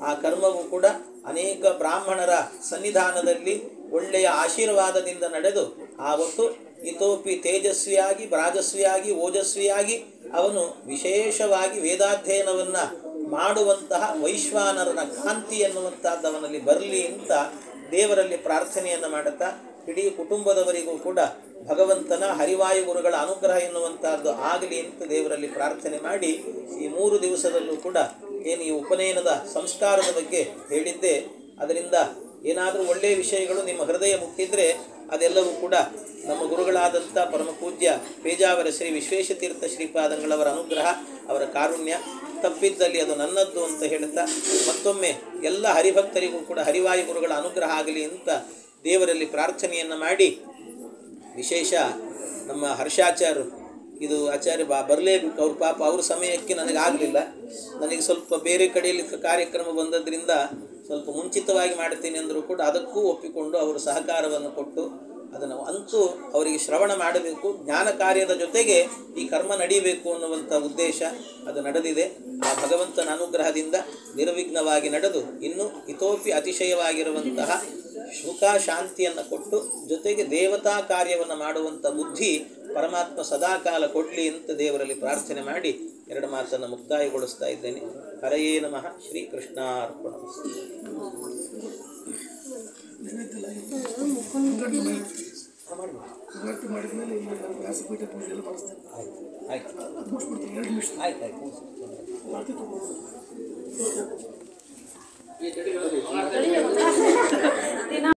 ಆ ಕರ್ಮವೂ ಕೂಡ ಅನೇಕ ಬ್ರಾಹ್ಮಣರ ಸನ್ನಿಧಾನದಲ್ಲಿ ಒಳ್ಳೆಯ ಆಶೀರ್ವಾದದಿಂದ ನಡೆದು ಆವತ್ತು ಇತೋಪಿ ತೇಜಸ್ವಿಯಾಗಿ, ರಾಜಸ್ವಿಯಾಗಿ, ಓಜಸ್ವಿಯಾಗಿ ಅವನು ವಿಶೇಷವಾಗಿ ವೇದಾಧ್ಯಯನವನ್ನು ಮಾಡುವಂತಹ ವೈಶ್ವಾನರನ ಕಾಂತಿ ಎನ್ನುವಂಥದ್ದು ಅವನಲ್ಲಿ ಬರಲಿ ಅಂತ ದೇವರಲ್ಲಿ ಪ್ರಾರ್ಥನೆಯನ್ನು ಮಾಡುತ್ತಾ, ಇಡೀ ಕುಟುಂಬದವರಿಗೂ ಕೂಡ ಭಗವಂತನ ಹರಿವಾಯು ಗುರುಗಳ ಅನುಗ್ರಹ ಎನ್ನುವಂಥದ್ದು ಆಗಲಿ ಅಂತ ದೇವರಲ್ಲಿ ಪ್ರಾರ್ಥನೆ ಮಾಡಿ, ಈ 3 ದಿವಸದಲ್ಲೂ ಕೂಡ ಏನು ಈ ಉಪನಯನದ ಸಂಸ್ಕಾರದ ಬಗ್ಗೆ ಹೇಳಿದ್ದೆ, ಅದರಿಂದ ಏನಾದರೂ ಒಳ್ಳೆಯ ವಿಷಯಗಳು ನಿಮ್ಮ ಹೃದಯ ಮುಟ್ಟಿದರೆ ಅದೆಲ್ಲವೂ ಕೂಡ ನಮ್ಮ ಗುರುಗಳಾದಂಥ ಪರಮಪೂಜ್ಯ ಪೇಜಾವರ ಶ್ರೀ ವಿಶ್ವೇಶತೀರ್ಥ ಶ್ರೀಪಾದಂಗಳವರ ಅನುಗ್ರಹ, ಅವರ ಕಾರುಣ್ಯ. ತಪ್ಪಿದ್ದಲ್ಲಿ ಅದು ನನ್ನದ್ದು ಅಂತ ಹೇಳ್ತಾ ಮತ್ತೊಮ್ಮೆ ಎಲ್ಲ ಹರಿಭಕ್ತರಿಗೂ ಕೂಡ ಹರಿವಾಯು ಗುರುಗಳ ಅನುಗ್ರಹ ಆಗಲಿ ಅಂತ ದೇವರಲ್ಲಿ ಪ್ರಾರ್ಥನೆಯನ್ನು ಮಾಡಿ, ವಿಶೇಷ ನಮ್ಮ ಹರ್ಷಾಚಾರ್ಯರು ಇದು ಆಚಾರ್ಯ ಬರಲೇಬೇಕು, ಅವ್ರ ಪಾಪ ಅವ್ರ ಸಮಯಕ್ಕೆ ನನಗಾಗಲಿಲ್ಲ. ನನಗೆ ಸ್ವಲ್ಪ ಬೇರೆ ಕಡೆಯಲ್ಲಿ ಕಾರ್ಯಕ್ರಮ ಬಂದದ್ರಿಂದ ಸ್ವಲ್ಪ ಮುಂಚಿತವಾಗಿ ಮಾಡ್ತೀನಿ ಅಂದರೂ ಕೂಡ ಅದಕ್ಕೂ ಒಪ್ಪಿಕೊಂಡು ಅವರು ಸಹಕಾರವನ್ನು ಕೊಟ್ಟು ಅದನ್ನು ಅಂತೂ ಅವರಿಗೆ ಶ್ರವಣ ಮಾಡಬೇಕು. ಜ್ಞಾನ ಕಾರ್ಯದ ಜೊತೆಗೆ ಈ ಕರ್ಮ ನಡೀಬೇಕು ಅನ್ನುವಂಥ ಉದ್ದೇಶ ಅದು ನಡೆದಿದೆ. ಆ ಭಗವಂತನ ಅನುಗ್ರಹದಿಂದ ನಿರ್ವಿಘ್ನವಾಗಿ ನಡೆದು ಇನ್ನೂ ಇತೋಪಿ ಅತಿಶಯವಾಗಿರುವಂತಹ ಸುಖ ಶಾಂತಿಯನ್ನು ಕೊಟ್ಟು ಜೊತೆಗೆ ದೇವತಾ ಕಾರ್ಯವನ್ನು ಮಾಡುವಂಥ ಬುದ್ಧಿ ಪರಮಾತ್ಮ ಸದಾಕಾಲ ಕೊಡಲಿ ಅಂತ ದೇವರಲ್ಲಿ ಪ್ರಾರ್ಥನೆ ಮಾಡಿ 2 ಮಾತನ್ನು ಮುಕ್ತಾಯಗೊಳಿಸ್ತಾ ಇದ್ದೇನೆ. ಹರಯೇ ನಮಃ. ಶ್ರೀಕೃಷ್ಣಾರ್ಪಣಮಸ್ತು. ಆಯ್ತು ಆಯ್ತು ಆಯ್ತು ಆಯ್ತು.